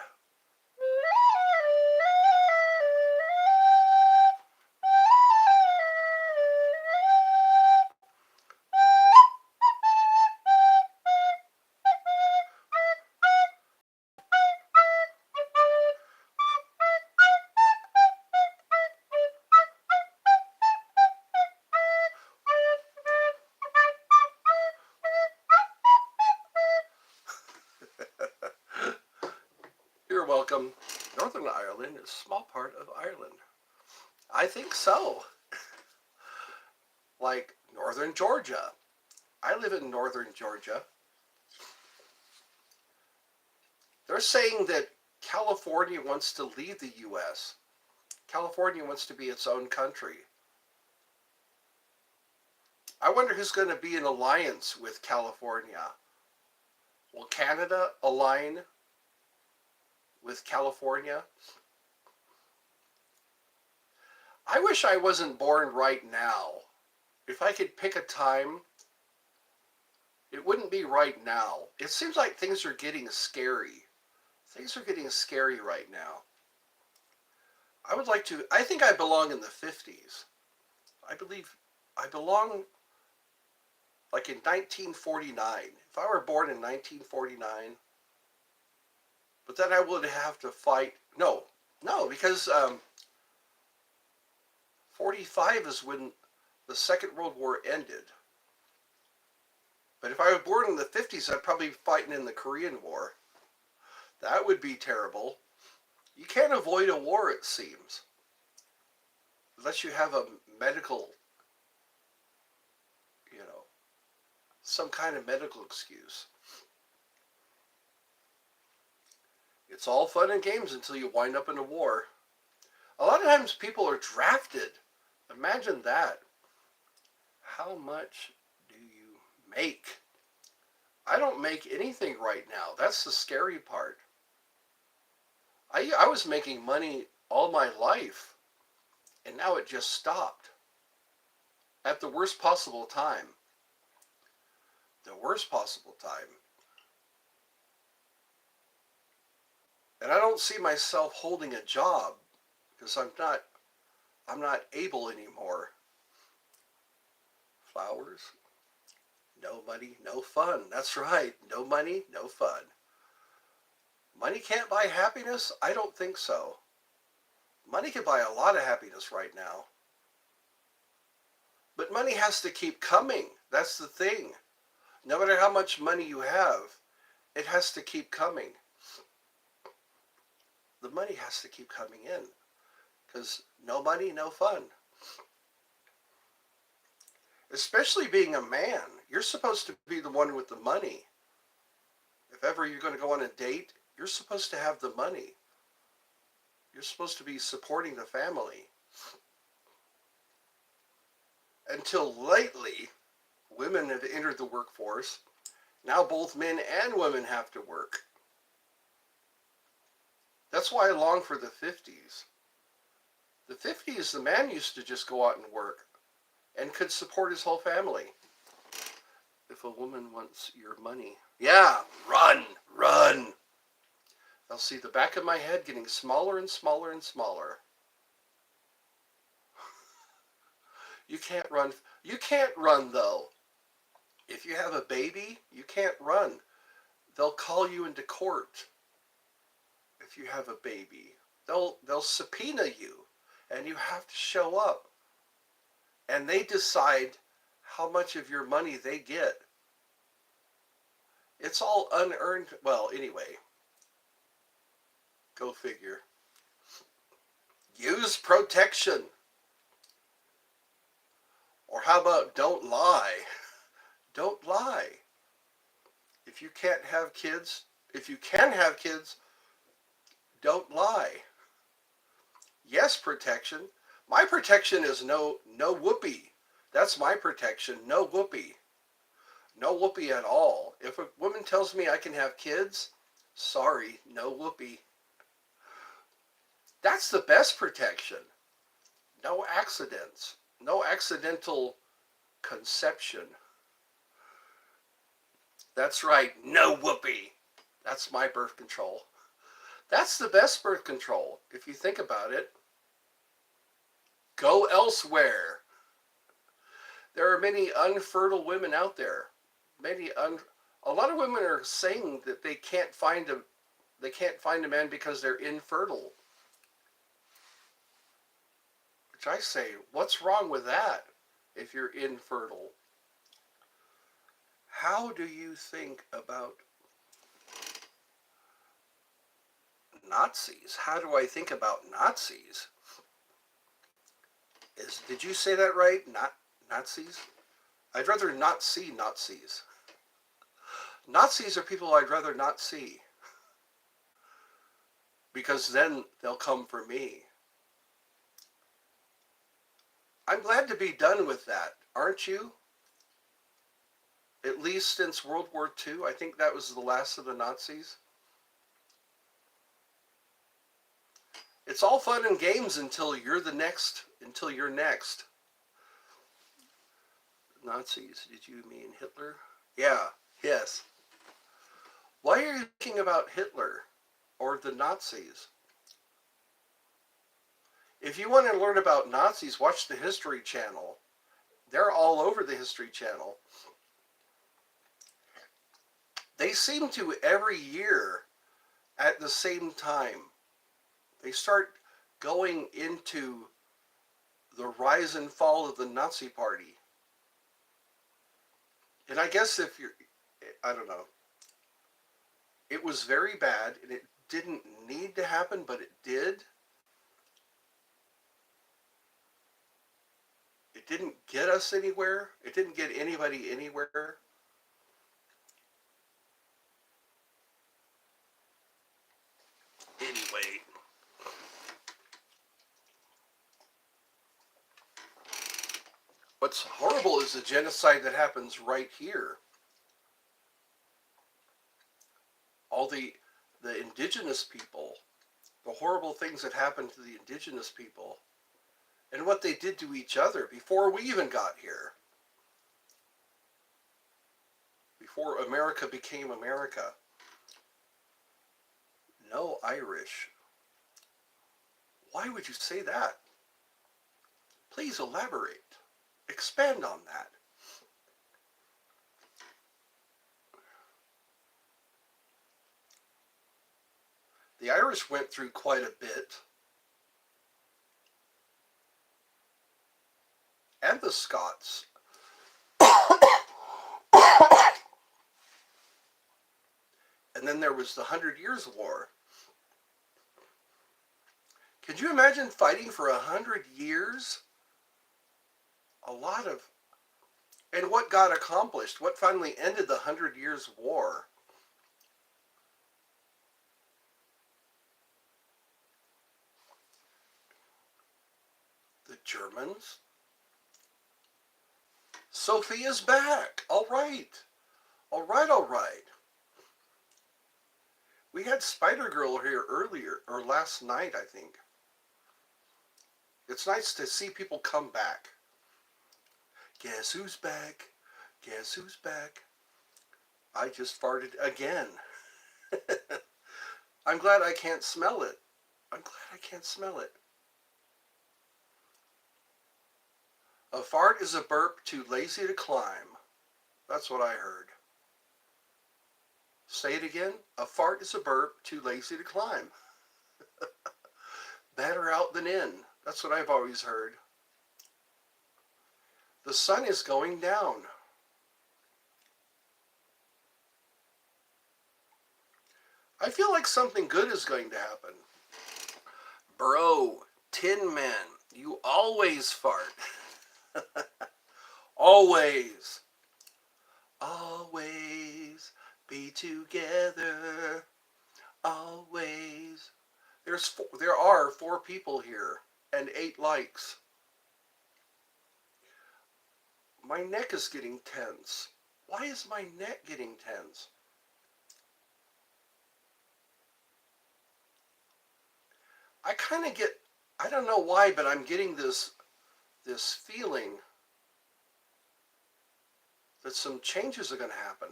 welcome. Northern Ireland is a small part of Ireland. I think so. Like Northern Georgia. I live in Northern Georgia. They're saying that California wants to leave the U.S. California wants to be its own country. I wonder who's going to be in alliance with California. Will Canada align with California? I wish I wasn't born right now. If I could pick a time, it wouldn't be right now. It seems like things are getting scary. Things are getting scary right now. I think I belong in the 50s. I believe I belong like in 1949. If I were born in 1949, but then I would have to fight. No, because 45 is when the Second World War ended. But if I were born in the 50s, I'd probably be fighting in the Korean War. That would be terrible. You can't avoid a war, it seems. Unless you have a medical, some kind of medical excuse. It's all fun and games until you wind up in a war. A lot of times people are drafted. Imagine that. How much do you make? I don't make anything right now. That's the scary part. I was making money all my life, and now it just stopped. At the worst possible time. The worst possible time. And I don't see myself holding a job because I'm not able anymore. Flowers, no money, no fun. That's right. No money, no fun. Money can't buy happiness? I don't think so. Money can buy a lot of happiness right now. But money has to keep coming. That's the thing. No matter how much money you have, it has to keep coming. The money has to keep coming in. Because no money, no fun. Especially being a man. You're supposed to be the one with the money. If ever you're going to go on a date, you're supposed to have the money. You're supposed to be supporting the family. Until lately, women have entered the workforce. Now both men and women have to work. That's why I long for the 50s. The 50s, the man used to just go out and work and could support his whole family. If a woman wants your money, yeah, run, run. They'll see the back of my head getting smaller and smaller and smaller. You can't run. You can't run, though. If you have a baby, you can't run. They'll call you into court. If you have a baby, they'll subpoena you, and you have to show up. And they decide how much of your money they get. It's all unearned. Well, anyway, go figure. Use protection. Or how about don't lie? Don't lie. If you can't have kids, if you can have kids, don't lie. Yes, protection. My protection is no whoopee. That's my protection. No whoopee. No whoopee at all. If a woman tells me I can have kids, sorry, no whoopee. That's the best protection. No accidents. No accidental conception. That's right, no whoopee. That's my birth control. That's the best birth control, if you think about it. Go elsewhere. There are many unfertile women out there. A lot of women are saying that they can't find a man because they're infertile. Which I say, what's wrong with that if you're infertile? How do you think about Nazis. How do I think about Nazis? Did you say that right? Not Nazis? I'd rather not see Nazis. Nazis are people I'd rather not see. Because then they'll come for me. I'm glad to be done with that, aren't you? At least since World War II, I think that was the last of the Nazis. It's all fun and games until you're next. Nazis, did you mean Hitler? Yeah, yes. Why are you thinking about Hitler or the Nazis? If you want to learn about Nazis, watch the History Channel. They're all over the History Channel. They seem to every year at the same time. They start going into the rise and fall of the Nazi Party. And I guess I don't know. It was very bad and it didn't need to happen, but it did. It didn't get us anywhere. It didn't get anybody anywhere. Anyway, what's horrible is the genocide that happens right here. All the indigenous people, the horrible things that happened to the indigenous people, and what they did to each other before we even got here. Before America became America. No Irish. Why would you say that? Please elaborate. Expand on that. The Irish went through quite a bit. And the Scots. And then there was the 100 Years' War. Could you imagine fighting for 100 years? A lot of... And what got accomplished? What finally ended the 100 Years' War? The Germans? Sophia's back. All right. All right, all right. We had Spider-Girl here earlier, or last night, I think. It's nice to see people come back. Guess who's back? Guess who's back? I just farted again. I'm glad I can't smell it. I'm glad I can't smell it. A fart is a burp too lazy to climb. That's what I heard. Say it again. A fart is a burp too lazy to climb. Better out than in. That's what I've always heard. The sun is going down. I feel like something good is going to happen. Bro, Tin Man, you always fart. Always. Always be together. Always. There are 4 people here and 8 likes. My neck is getting tense. Why is my neck getting tense? I kind of get, I don't know why, but I'm getting this feeling that some changes are going to happen.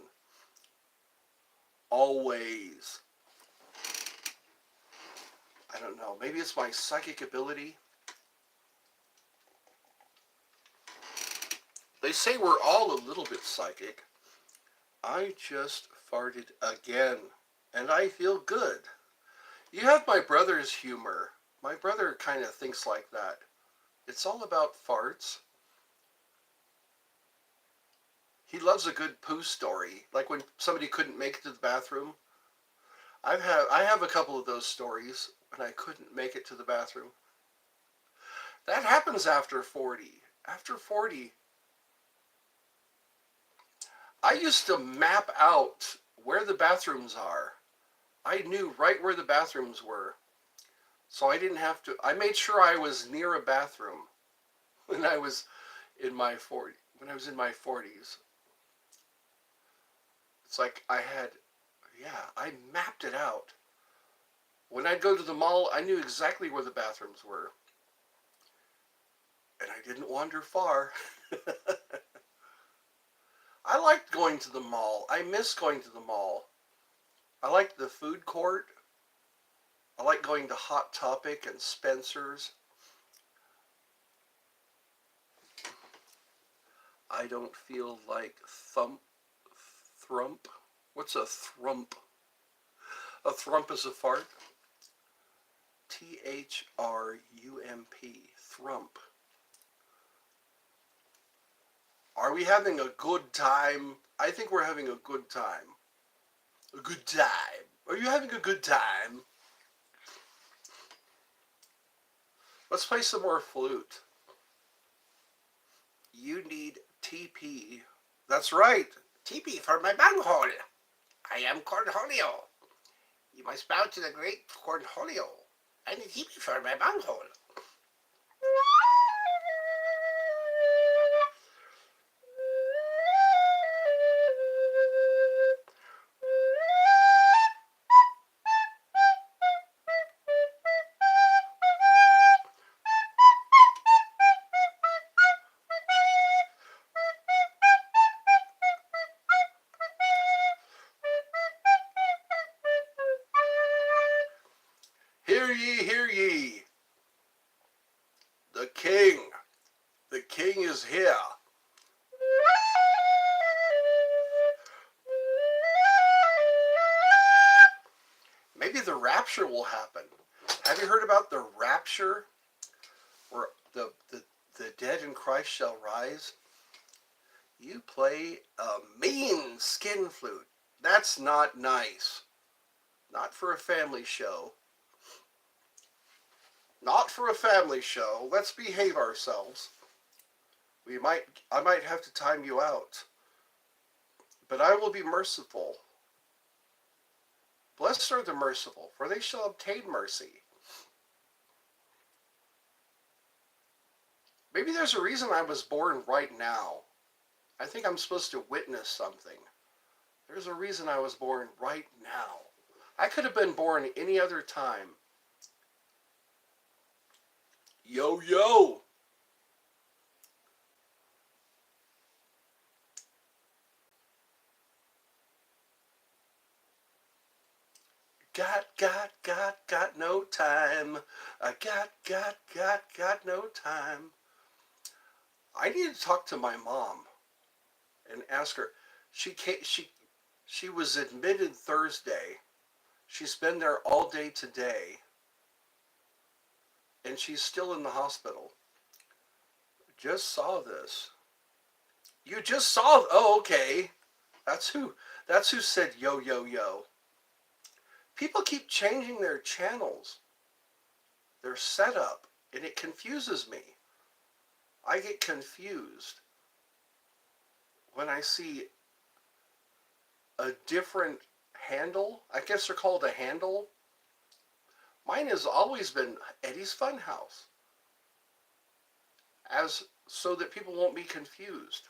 Always. I don't know. Maybe it's my psychic ability. They say we're all a little bit psychic. I just farted again, and I feel good. You have my brother's humor. My brother kind of thinks like that. It's all about farts. He loves a good poo story, like when somebody couldn't make it to the bathroom. I have a couple of those stories when I couldn't make it to the bathroom. That happens after 40. After 40, I used to map out where the bathrooms are. I knew right where the bathrooms were. So I didn't have to. I made sure I was near a bathroom when I was in my 40. When I was in my 40s, it's like I had, yeah, I mapped it out. When I'd go to the mall, I knew exactly where the bathrooms were, and I didn't wander far. I liked going to the mall. I miss going to the mall. I liked the food court. I like going to Hot Topic and Spencer's. I don't feel like thrump. What's a thrump? A thrump is a fart. THRUMP. Thrump. Are we having a good time? I think we're having a good time. A good time. Are you having a good time? Let's play some more flute. You need TP. That's right. TP for my bunghole. I am Cornholio. You must bow to the great Cornholio. I need TP for my bunghole. Hear ye, hear ye. The king is here. Maybe the rapture will happen. Have you heard about the rapture? Where the dead in Christ shall rise? You play a mean skin flute. That's not nice. Not for a family show. Not for a family show. Let's behave ourselves. I might have to time you out. But I will be merciful. Blessed are the merciful, for they shall obtain mercy. Maybe there's a reason I was born right now. I think I'm supposed to witness something. There's a reason I was born right now. I could have been born any other time. Yo, yo! Got no time. I got no time. I need to talk to my mom and ask her. She was admitted Thursday. She's been there all day today, and she's still in the hospital. Just saw this. You just saw. Oh, okay. That's who. That's who said yo yo yo. People keep changing their channels, their setup, and it confuses me. I get confused when I see a different handle. I guess they're called a handle. Mine has always been Eddie's Funhouse, as so that people won't be confused.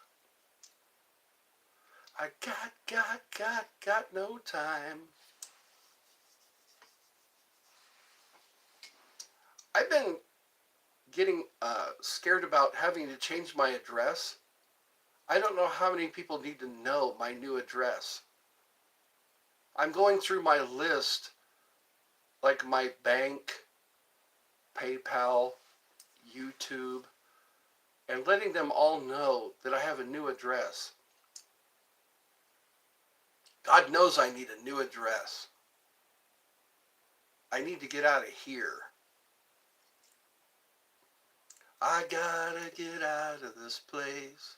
I got no time. I've been getting scared about having to change my address. I don't know how many people need to know my new address. I'm going through my list, like my bank, PayPal, YouTube, and letting them all know that I have a new address. God knows I need a new address. I need to get out of here. I gotta get out of this place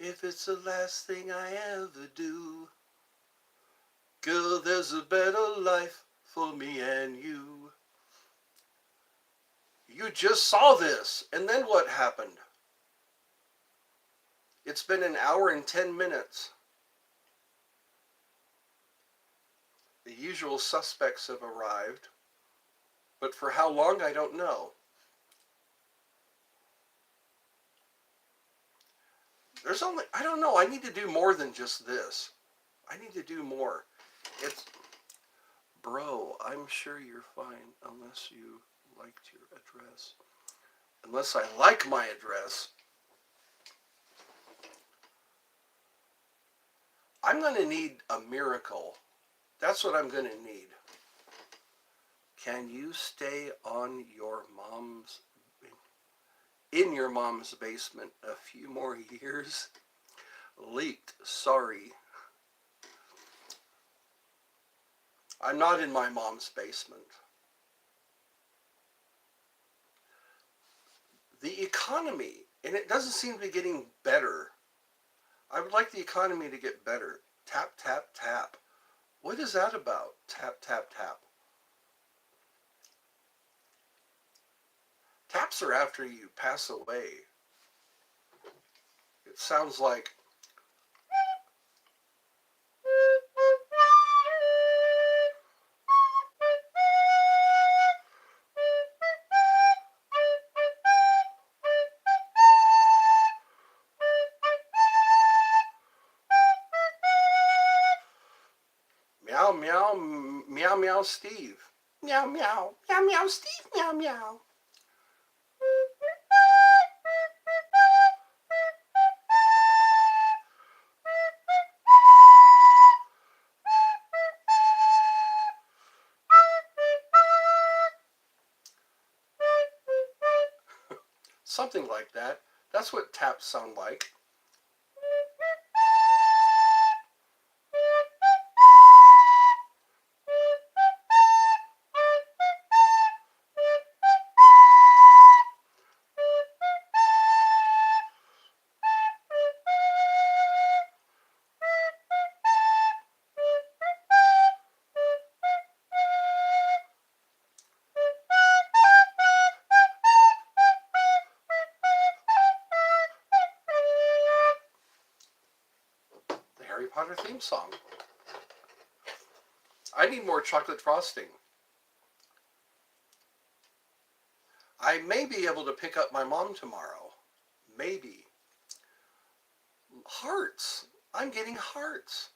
if it's the last thing I ever do. Girl, there's a better life for me and you. You just saw this, and then what happened? It's been an hour and 10 minutes. The usual suspects have arrived, but for how long, I don't know. I don't know, I need to do more than just this. I need to do more. It's, bro, I'm sure you're fine unless you liked your address. Unless I like my address. I'm going to need a miracle. That's what I'm going to need. Can you stay on your mom's, in your mom's basement a few more years? Leaked, sorry. I'm not in my mom's basement. The economy, and it doesn't seem to be getting better. I would like the economy to get better. Tap, tap, tap. What is that about? Tap, tap, tap. Taps are after you pass away. It sounds like meow, meow, meow, meow, Steve. Meow, meow, meow, meow, Steve, meow, meow. Something like that. That's what taps sound like. The Harry Potter theme song. I need more chocolate frosting. I may be able to pick up my mom tomorrow. Maybe. Hearts. I'm getting hearts.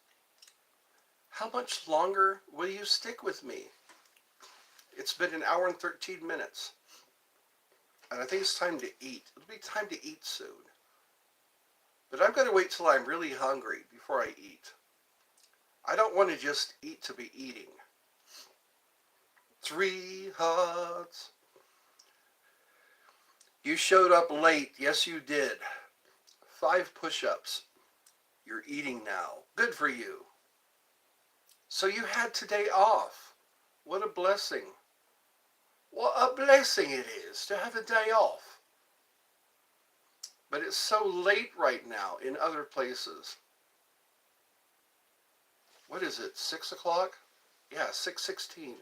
How much longer will you stick with me? It's been an hour and 13 minutes. And I think it's time to eat. It'll be time to eat soon. But I'm going to wait till I'm really hungry before I eat. I don't want to just eat to be eating. 3 hearts. You showed up late. Yes, you did. 5 push-ups. You're eating now. Good for you. So you had today off. What a blessing. What a blessing it is to have a day off. But it's so late right now in other places. What is it, 6 o'clock? Yeah, 6:16.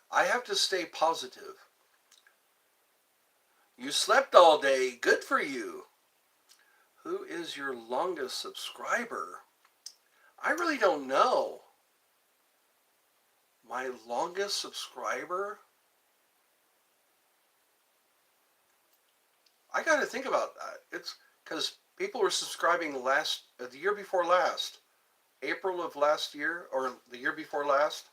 I have to stay positive. You slept all day. Good for you. Who is your longest subscriber? I really don't know. My longest subscriber? I got to think about that. It's because people were subscribing the year before last. April of last year, or the year before last.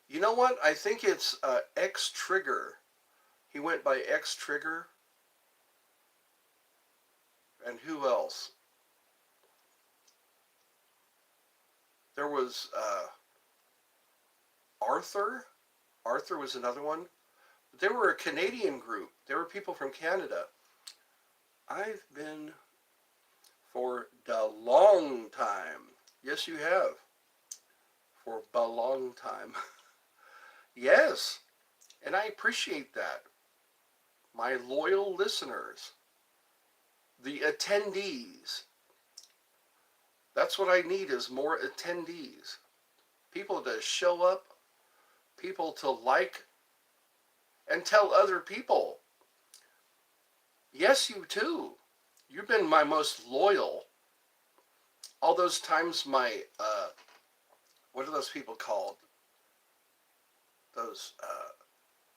You know what? I think it's X Trigger. He went by X Trigger. And who else? There was Arthur. Arthur was another one. They were a Canadian group. They were people from Canada. I've been for the long time. Yes, you have. For a long time. Yes. And I appreciate that. my loyal listeners, the attendees. That's what I need is more attendees. People to show up, people to like, and tell other people. Yes, you too. You've been my most loyal. All those times what are those people called? Those,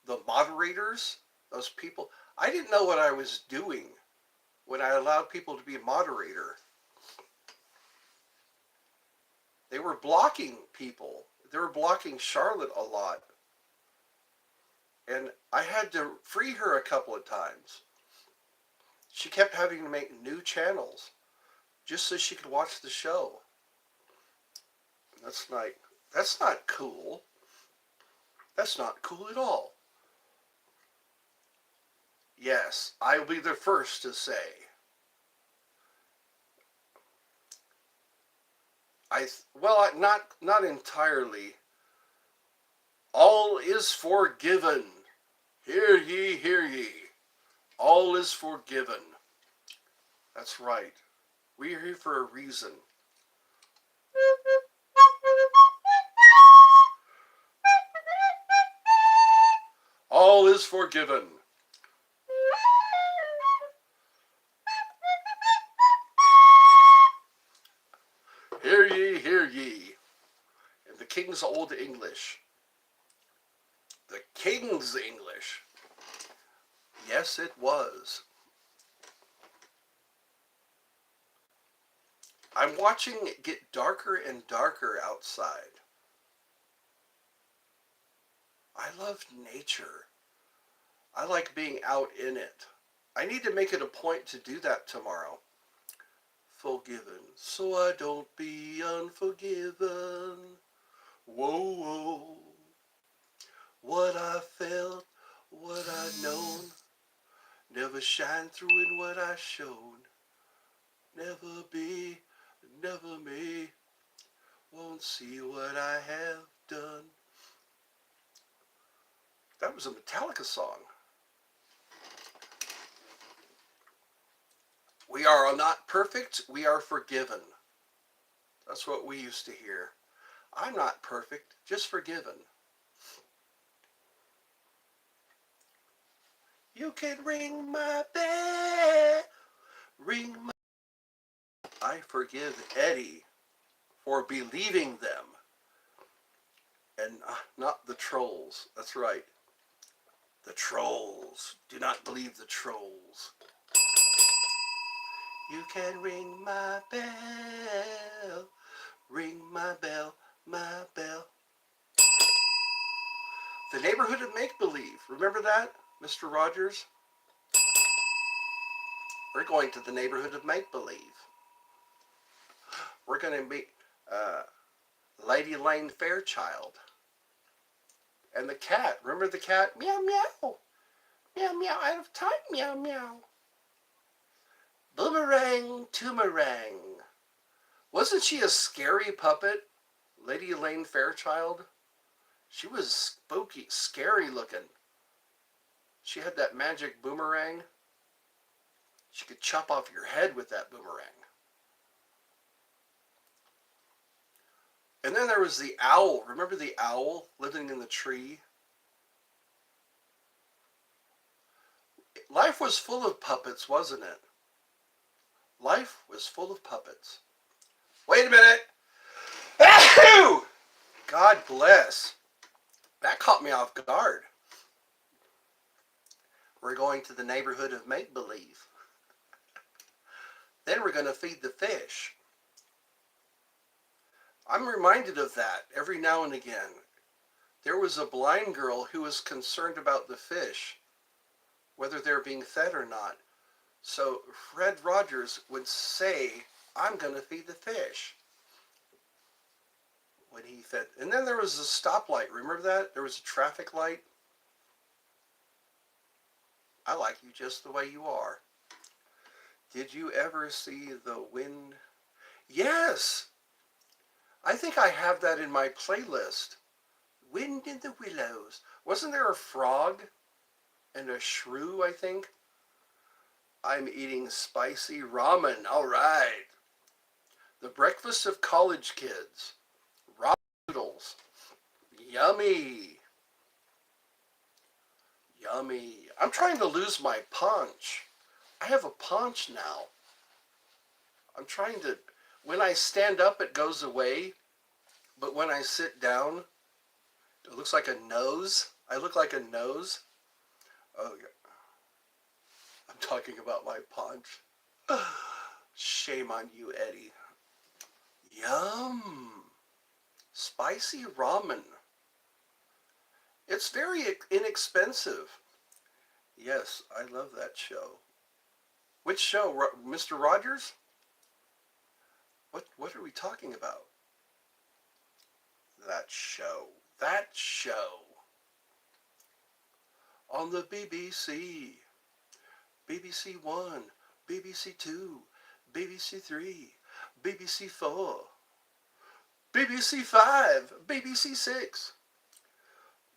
the moderators? Those people. I didn't know what I was doing when I allowed people to be a moderator. They were blocking people. They were blocking Charlotte a lot. And I had to free her a couple of times. She kept having to make new channels just so she could watch the show. That's not cool. That's not cool at all. Yes, I'll be the first to say. Not entirely. All is forgiven. Hear ye, hear ye. All is forgiven. That's right. We are here for a reason. All is forgiven. Hear ye, hear ye. In the King's Old English. The King's English. Yes, it was. I'm watching it get darker and darker outside. I love nature. I like being out in it. I need to make it a point to do that tomorrow. Forgiven, so I don't be unforgiven. Whoa, whoa. What I felt, what I known, never shine through in what I shown. Never be, never me, won't see what I have done. That was a Metallica song. We are not perfect, we are forgiven. That's what we used to hear. I'm not perfect, just forgiven. You can ring my bell, ring my... I forgive Eddie for believing them. And not the trolls. That's right. The trolls. Do not believe the trolls. You can ring my bell, ring my bell, my bell. The neighborhood of make-believe. Remember that, Mr. Rogers? We're going to the neighborhood of make-believe. We're going to meet Lady Lane Fairchild. And the cat. Remember the cat? Meow, meow. Meow, meow. Out of time. Meow, meow. Boomerang, toomerang. Wasn't she a scary puppet? Lady Elaine Fairchild? She was spooky, scary looking. She had that magic boomerang. She could chop off your head with that boomerang. And then there was the owl. Remember the owl living in the tree? Life was full of puppets, wasn't it? Life was full of puppets. Wait a minute. Achoo! God bless. That caught me off guard. We're going to the neighborhood of make-believe. Then we're going to feed the fish. I'm reminded of that every now and again. There was a blind girl who was concerned about the fish, whether they're being fed or not. So Fred Rogers would say, I'm going to feed the fish. When he fed. And then there was a stoplight. Remember that? There was a traffic light. I like you just the way you are. Did you ever see the wind? Yes! I think I have that in my playlist. Wind in the Willows. Wasn't there a frog? and a shrew, I think. I'm eating spicy ramen. All right. The breakfast of college kids. Ramen noodles. Yummy. Yummy. I'm trying to lose my paunch. I have a paunch now. I'm trying to, when I stand up, it goes away. But when I sit down, it looks like a nose. I look like a nose. Oh, yeah. I'm talking about my paunch. Shame on you, Eddie. Yum. Spicy ramen. It's very inexpensive. Yes, I love that show. Which show? Mr. Rogers? What are we talking about? That show. That show. On the BBC. BBC One. BBC Two. BBC Three. BBC Four. BBC Five. BBC Six.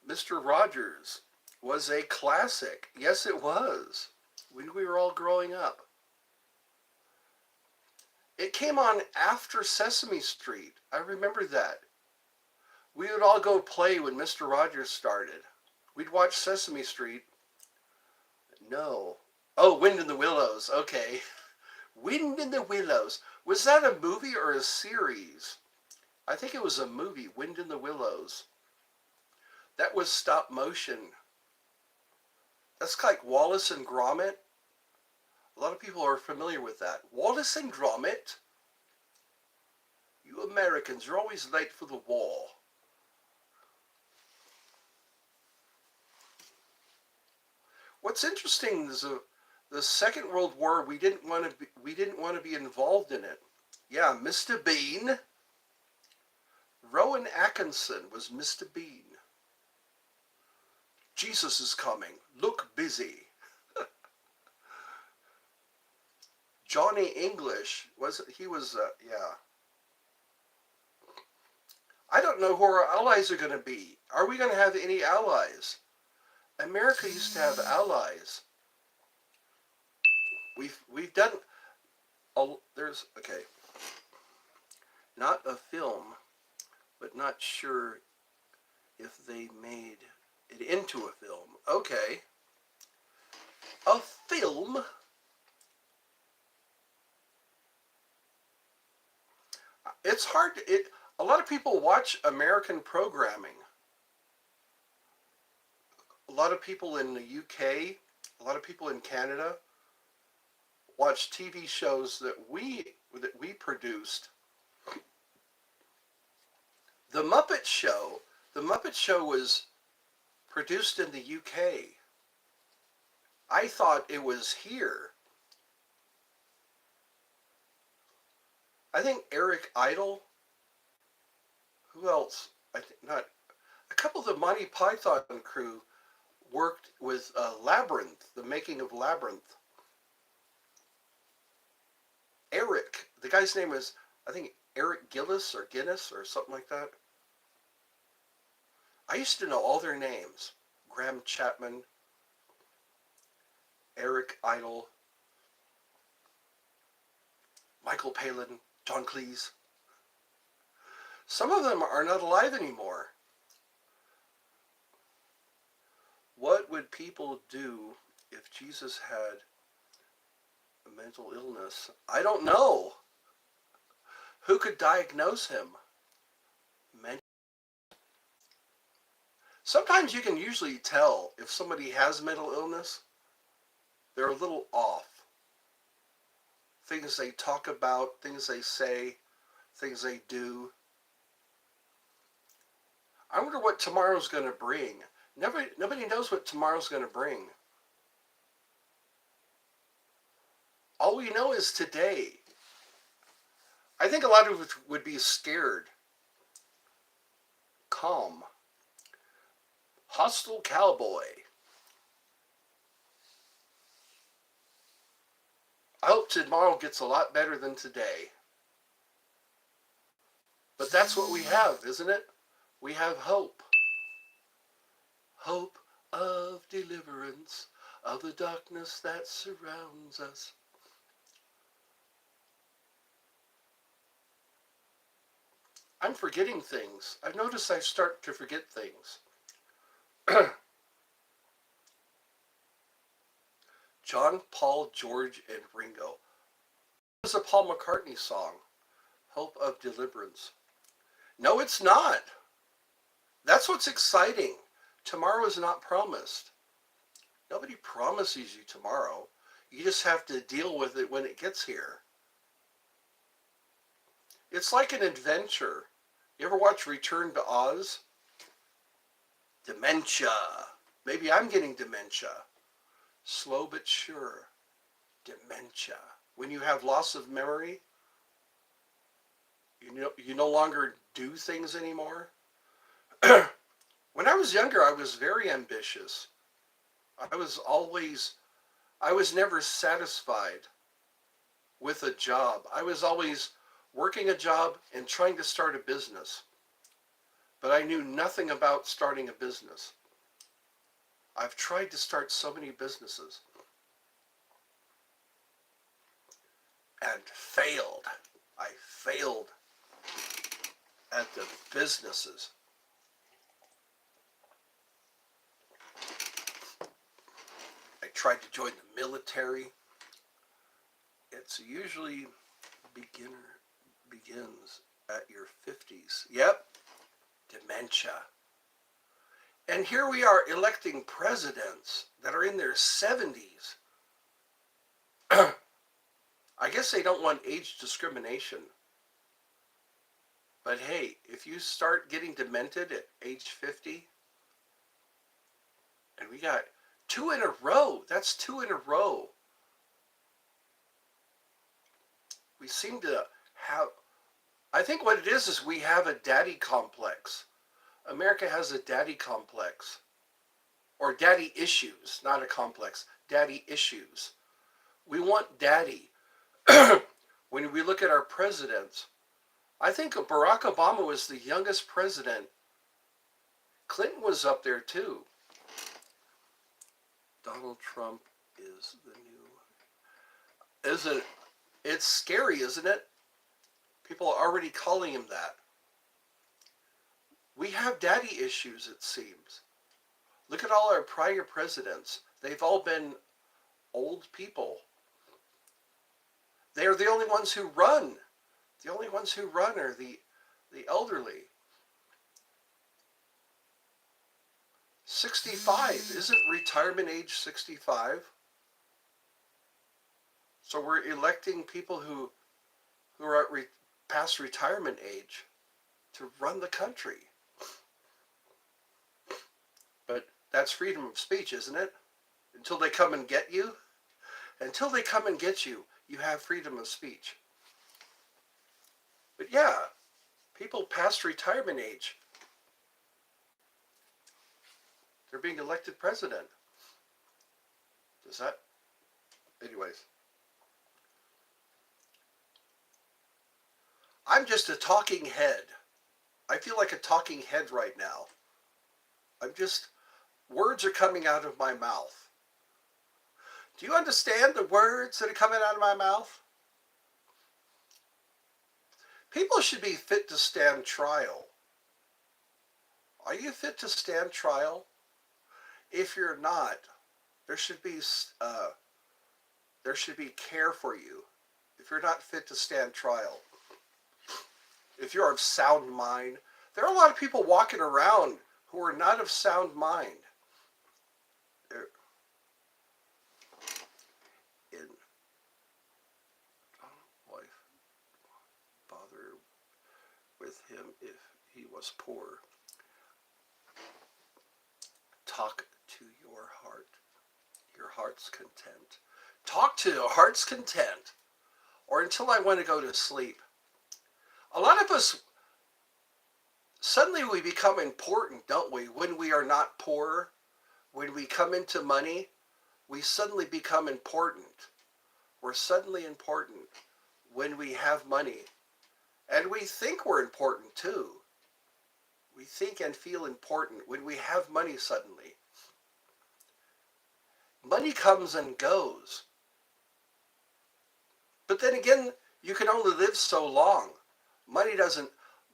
Mr. Rogers was a classic. Yes, it was. When we were all growing up. It came on after Sesame Street. I remember that. We would all go play when Mr. Rogers started. We'd watch Sesame Street. No. Oh, Wind in the Willows. Okay. Wind in the Willows. Was that a movie or a series? I think it was a movie, Wind in the Willows. That was stop motion. That's like Wallace and Gromit. A lot of people are familiar with that. Wallace and Gromit? You Americans are always late for the war. What's interesting is the Second World War. We didn't want to be involved in it. Yeah, Mr. Bean. Rowan Atkinson was Mr. Bean. Jesus is coming. Look busy. Johnny English yeah. I don't know who our allies are going to be. Are we going to have any allies? America used to have allies. We've done. Okay. Not a film, but not sure if they made it into a film. Okay. A film. It's hard. A lot of people watch American programming. A lot of people in the UK, a lot of people in Canada watch TV shows that we produced. The Muppet Show was produced in the UK. I thought it was here. I think Eric Idle. Who else? I think not. A couple of the Monty Python crew worked with Labyrinth, the making of Labyrinth. Eric, the guy's name is, I think, Eric Gillis or Guinness or something like that. I used to know all their names. Graham Chapman, Eric Idle, Michael Palin, John Cleese. Some of them are not alive anymore. What would people do if Jesus had a mental illness? I don't know. Who could diagnose him? Sometimes you can usually tell if somebody has mental illness. They're a little off. Things they talk about, things they say, things they do. I wonder what tomorrow's going to bring. Nobody knows what tomorrow's going to bring. All we know is today. I think a lot of us would be scared. Calm. Hostile cowboy. I hope tomorrow gets a lot better than today. But that's what we have, isn't it? We have hope. Hope of deliverance of the darkness that surrounds us. I'm forgetting things. I've noticed I start to forget things. John, Paul, George, and Ringo. It was a Paul McCartney song, Hope of Deliverance. No, it's not. That's what's exciting. Tomorrow is not promised. Nobody promises you tomorrow. You just have to deal with it when it gets here. It's like an adventure. You ever watch Return to Oz? Dementia. Maybe I'm getting dementia. Slow but sure. Dementia. When you have loss of memory, you no longer do things anymore. When I was younger, I was very ambitious. I was never satisfied with a job. I was always working a job and trying to start a business. But I knew nothing about starting a business. I've tried to start so many businesses and failed. I failed at the businesses. I tried to join the military. It's usually begins at your 50s. Yep, dementia. And here we are electing presidents that are in their 70s. I guess they don't want age discrimination. But hey, if you start getting demented at age 50, and we got 2 in a row, that's 2 in a row. We seem to have, I think what it is we have a daddy complex. America has a daddy complex. Or daddy issues, not a complex, daddy issues. We want daddy. When we look at our presidents, I think Barack Obama was the youngest president. Clinton was up there too. Donald Trump is the new... Isn't it? It's scary, isn't it? People are already calling him that. We have daddy issues, it seems. Look at all our prior presidents. They've all been old people. They're the only ones who run. The only ones who run are the elderly. 65. Isn't retirement age 65? So we're electing people who are past retirement age to run the country. But that's freedom of speech, isn't it? Until they come and get you. Until they come and get you, you have freedom of speech. But yeah, people past retirement age, they're being elected president. Does that? Anyways. I'm just a talking head. I feel like a talking head right now. Words are coming out of my mouth. Do you understand the words that are coming out of my mouth? People should be fit to stand trial. Are you fit to stand trial? If you're not, there should be care for you. If you're not fit to stand trial, if you're of sound mind, there are a lot of people walking around who are not of sound mind. Wife bother with him if he was poor. Talk to your heart's content. Talk to your heart's content, or until I want to go to sleep. A lot of us, suddenly we become important, don't we? When we are not poor, when we come into money, we suddenly become important. We're suddenly important when we have money. And we think we're important too. We think and feel important when we have money suddenly. Money comes and goes. But then again, you can only live so long. Money doesn't.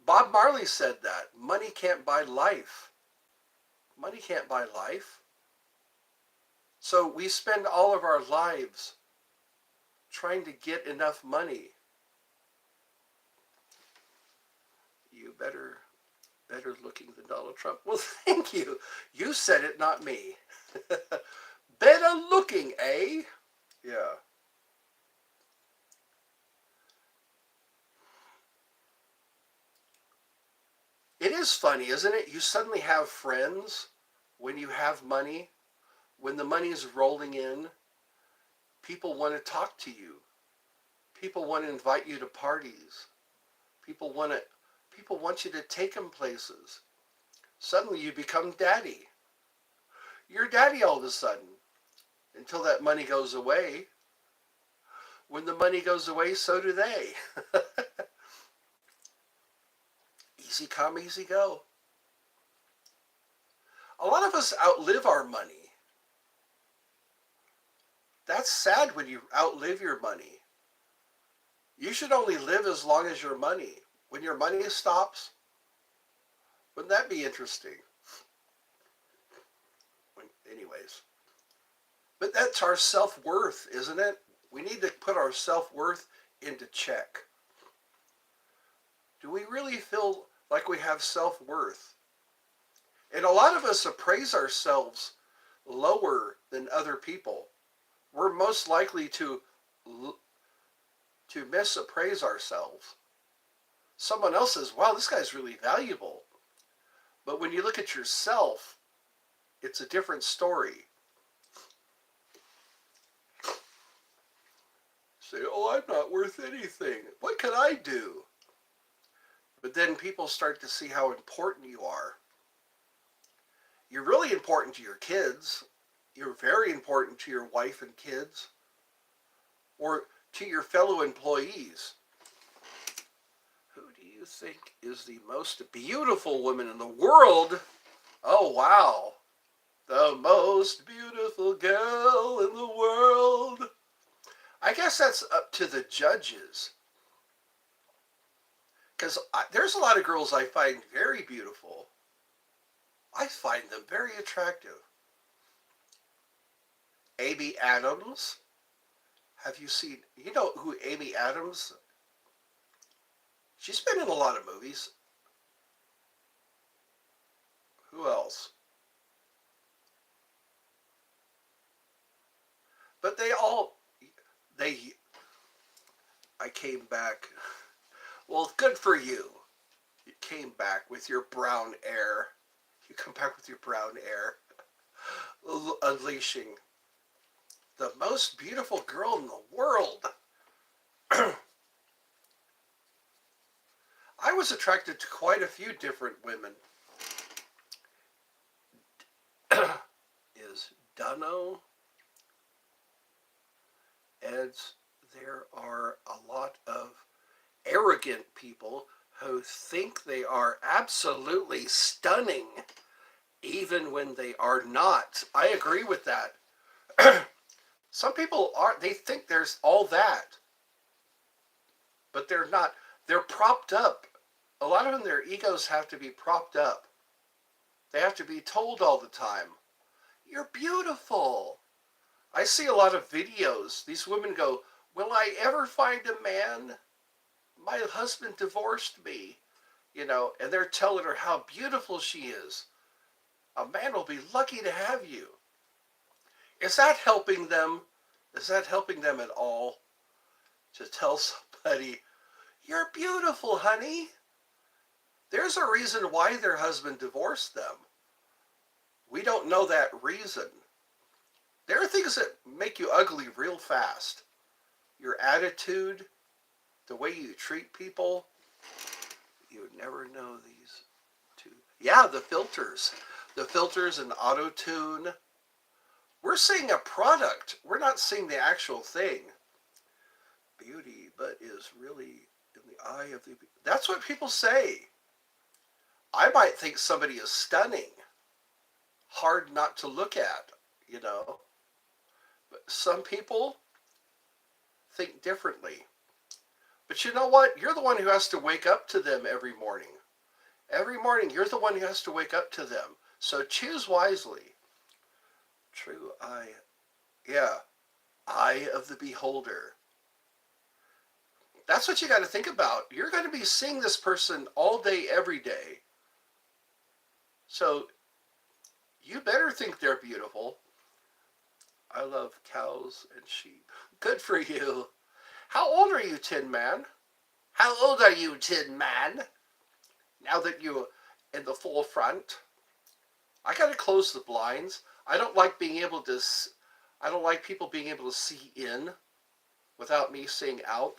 Bob Marley said that. Money can't buy life. Money can't buy life. So we spend all of our lives trying to get enough money. You better looking than Donald Trump. Well, thank you. You said it, not me. Better looking, eh? Yeah. It is funny, isn't it? You suddenly have friends when you have money. When the money's rolling in, people want to talk to you. People want to invite you to parties. People want to people want you to take them places. Suddenly you become daddy. You're daddy all of a sudden until that money goes away. When the money goes away, so do they. Easy come, easy go. A lot of us outlive our money. That's sad when you outlive your money. You should only live as long as your money. When your money stops, wouldn't that be interesting? Anyways, but that's our self-worth, isn't it? We need to put our self-worth into check. Do we really feel like we have self-worth? And a lot of us appraise ourselves lower than other people. We're most likely to misappraise ourselves. Someone else says, wow, this guy's really valuable. But when you look at yourself, it's a different story. Say, oh, I'm not worth anything. What can I do? But then people start to see how important you are. You're really important to your kids. You're very important to your wife and kids. Or to your fellow employees. Who do you think is the most beautiful woman in the world? Oh, wow. The most beautiful girl in the world. I guess that's up to the judges. Because there's a lot of girls I find very beautiful. I find them very attractive. Amy Adams. Have you seen, you know who Amy Adams? She's been in a lot of movies. Who else? But I came back. Well, good for you. You came back with your brown air. You come back with your brown air. Unleashing the most beautiful girl in the world. I was attracted to quite a few different women. Is Dunno? As there are a lot of arrogant people who think they are absolutely stunning even when they are not. I agree with that. Some people they think there's all that, but they're not. They're propped up. A lot of them, their egos have to be propped up. They have to be told all the time, you're beautiful. I see a lot of videos. These women go, will I ever find a man? My husband divorced me, and they're telling her how beautiful she is. A man will be lucky to have you. Is that helping them? Is that helping them at all? To tell somebody, you're beautiful, honey. There's a reason why their husband divorced them. We don't know that reason. There are things that make you ugly real fast. Your attitude, the way you treat people. You would never know these two. Yeah, the filters. The filters and auto-tune. We're seeing a product. We're not seeing the actual thing. Beauty, but is really in the eye of the... That's what people say. I might think somebody is stunning. Hard not to look at, But some people think differently. But you know what? You're the one who has to wake up to them every morning. Every morning, you're the one who has to wake up to them. So choose wisely. True eye. Yeah. Eye of the beholder. That's what you got to think about. You're going to be seeing this person all day, every day. So you better think they're beautiful. I love cows and sheep. Good for you. How old are you, Tin Man? How old are you, Tin Man? Now that you're in the full front. I gotta close the blinds. I don't like being able to. I don't like people being able to see in without me seeing out.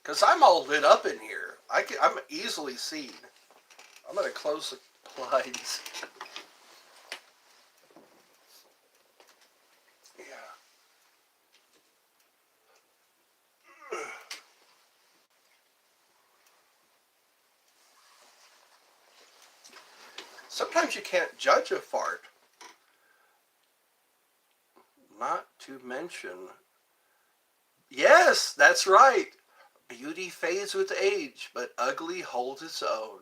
Cause I'm all lit up in here. I'm easily seen. I'm gonna close the blinds. Yeah. Sometimes you can't judge a fart. Not to mention. Yes, that's right. Beauty fades with age, but ugly holds its own.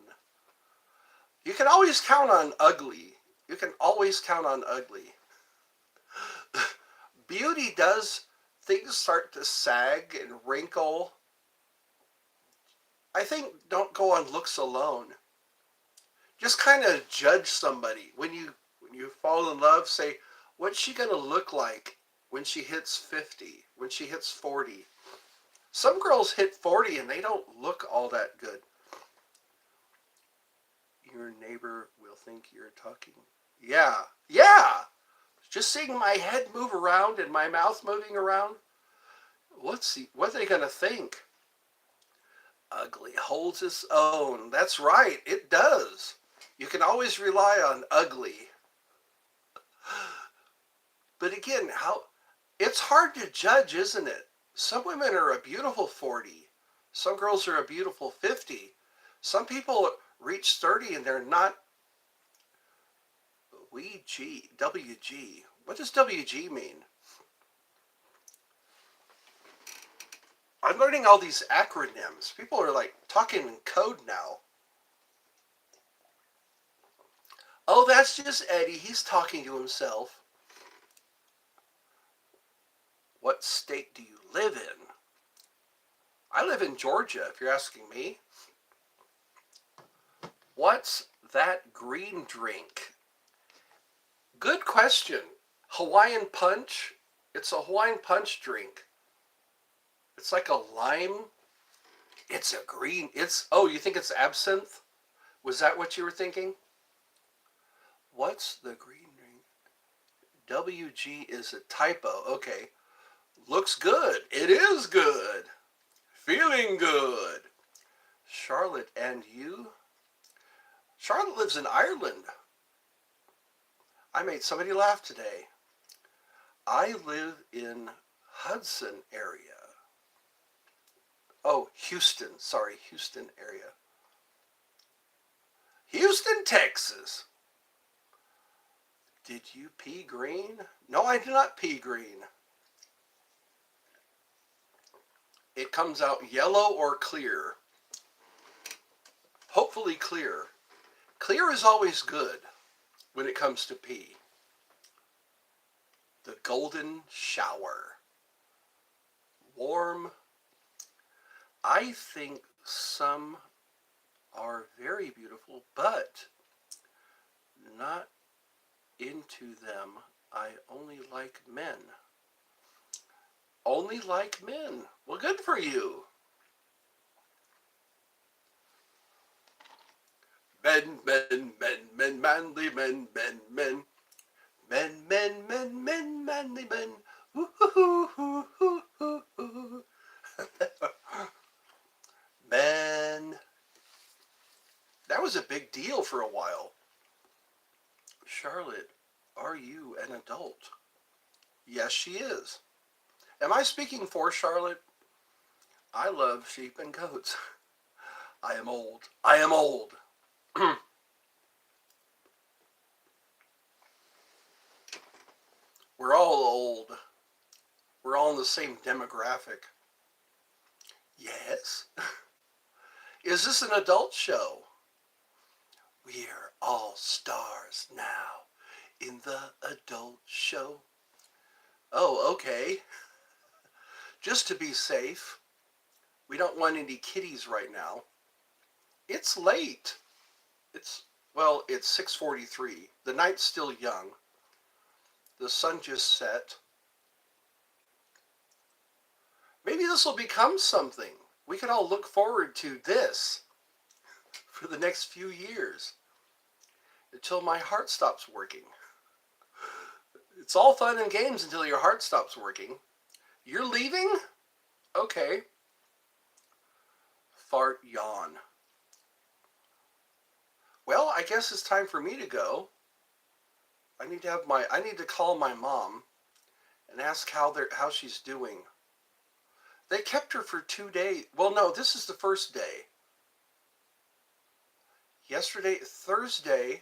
You can always count on ugly. You can always count on ugly. Beauty does, things start to sag and wrinkle. I think don't go on looks alone. Just kind of judge somebody. When you fall in love, say, what's she going to look like when she hits 50, when she hits 40? Some girls hit 40 and they don't look all that good. Your neighbor will think you're talking. Yeah, yeah. Just seeing my head move around and my mouth moving around. What are they going to think? Ugly holds its own. That's right, it does. You can always rely on ugly. But again, it's hard to judge, isn't it? Some women are a beautiful 40. Some girls are a beautiful 50. Some people reach 30 and they're not. WG. What does WG mean? I'm learning all these acronyms. People are like talking in code now. Oh, that's just Eddie. He's talking to himself. What state do you live in? I live in Georgia, if you're asking me. What's that green drink? Good question. Hawaiian punch. It's a Hawaiian punch drink. It's like a lime. It's a green. Oh, you think it's absinthe? Was that what you were thinking? What's the green drink? WG is a typo. Okay. Looks good. It is good. Feeling good. Charlotte and you? Charlotte lives in Ireland. I made somebody laugh today. I live in Hudson area. Oh, Houston. Sorry, Houston area. Houston, Texas. Did you pee green? No, I did not pee green. It comes out yellow or clear. Hopefully clear. Clear is always good when it comes to pee. The golden shower. Warm. I think some are very beautiful, but not into them. I only like men. Only like men. Well, good for you. Men, manly men, men. Men, manly men. Ooh, ooh, ooh, ooh, ooh, ooh. Men. That was a big deal for a while. Charlotte, are you an adult? Yes, she is. Am I speaking for Charlotte? I love sheep and goats. I am old. I am old. We're all old. We're all in the same demographic. Yes? Is this an adult show? We're all stars now in the adult show. Oh, okay. Just to be safe, we don't want any kitties right now. It's late. It's 6:43. The night's still young. The sun just set. Maybe this will become something. We could all look forward to this for the next few years until my heart stops working. It's all fun and games until your heart stops working. You're leaving? Okay. Fart yawn. Well, I guess it's time for me to go. I need to call my mom and ask how she's doing. They kept her for 2 days. Well, no, this is the first day. Yesterday, Thursday,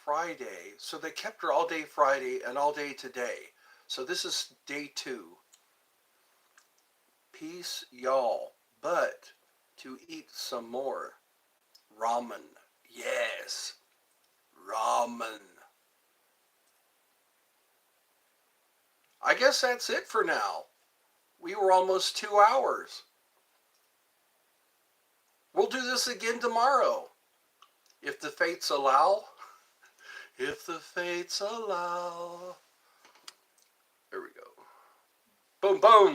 Friday. So they kept her all day Friday and all day today. So this is day 2. Peace, y'all. But to eat some more. Ramen. Yes. Ramen. I guess that's it for now. We were almost 2 hours. We'll do this again tomorrow. If the fates allow. If the fates allow. There we go. Boom, boom.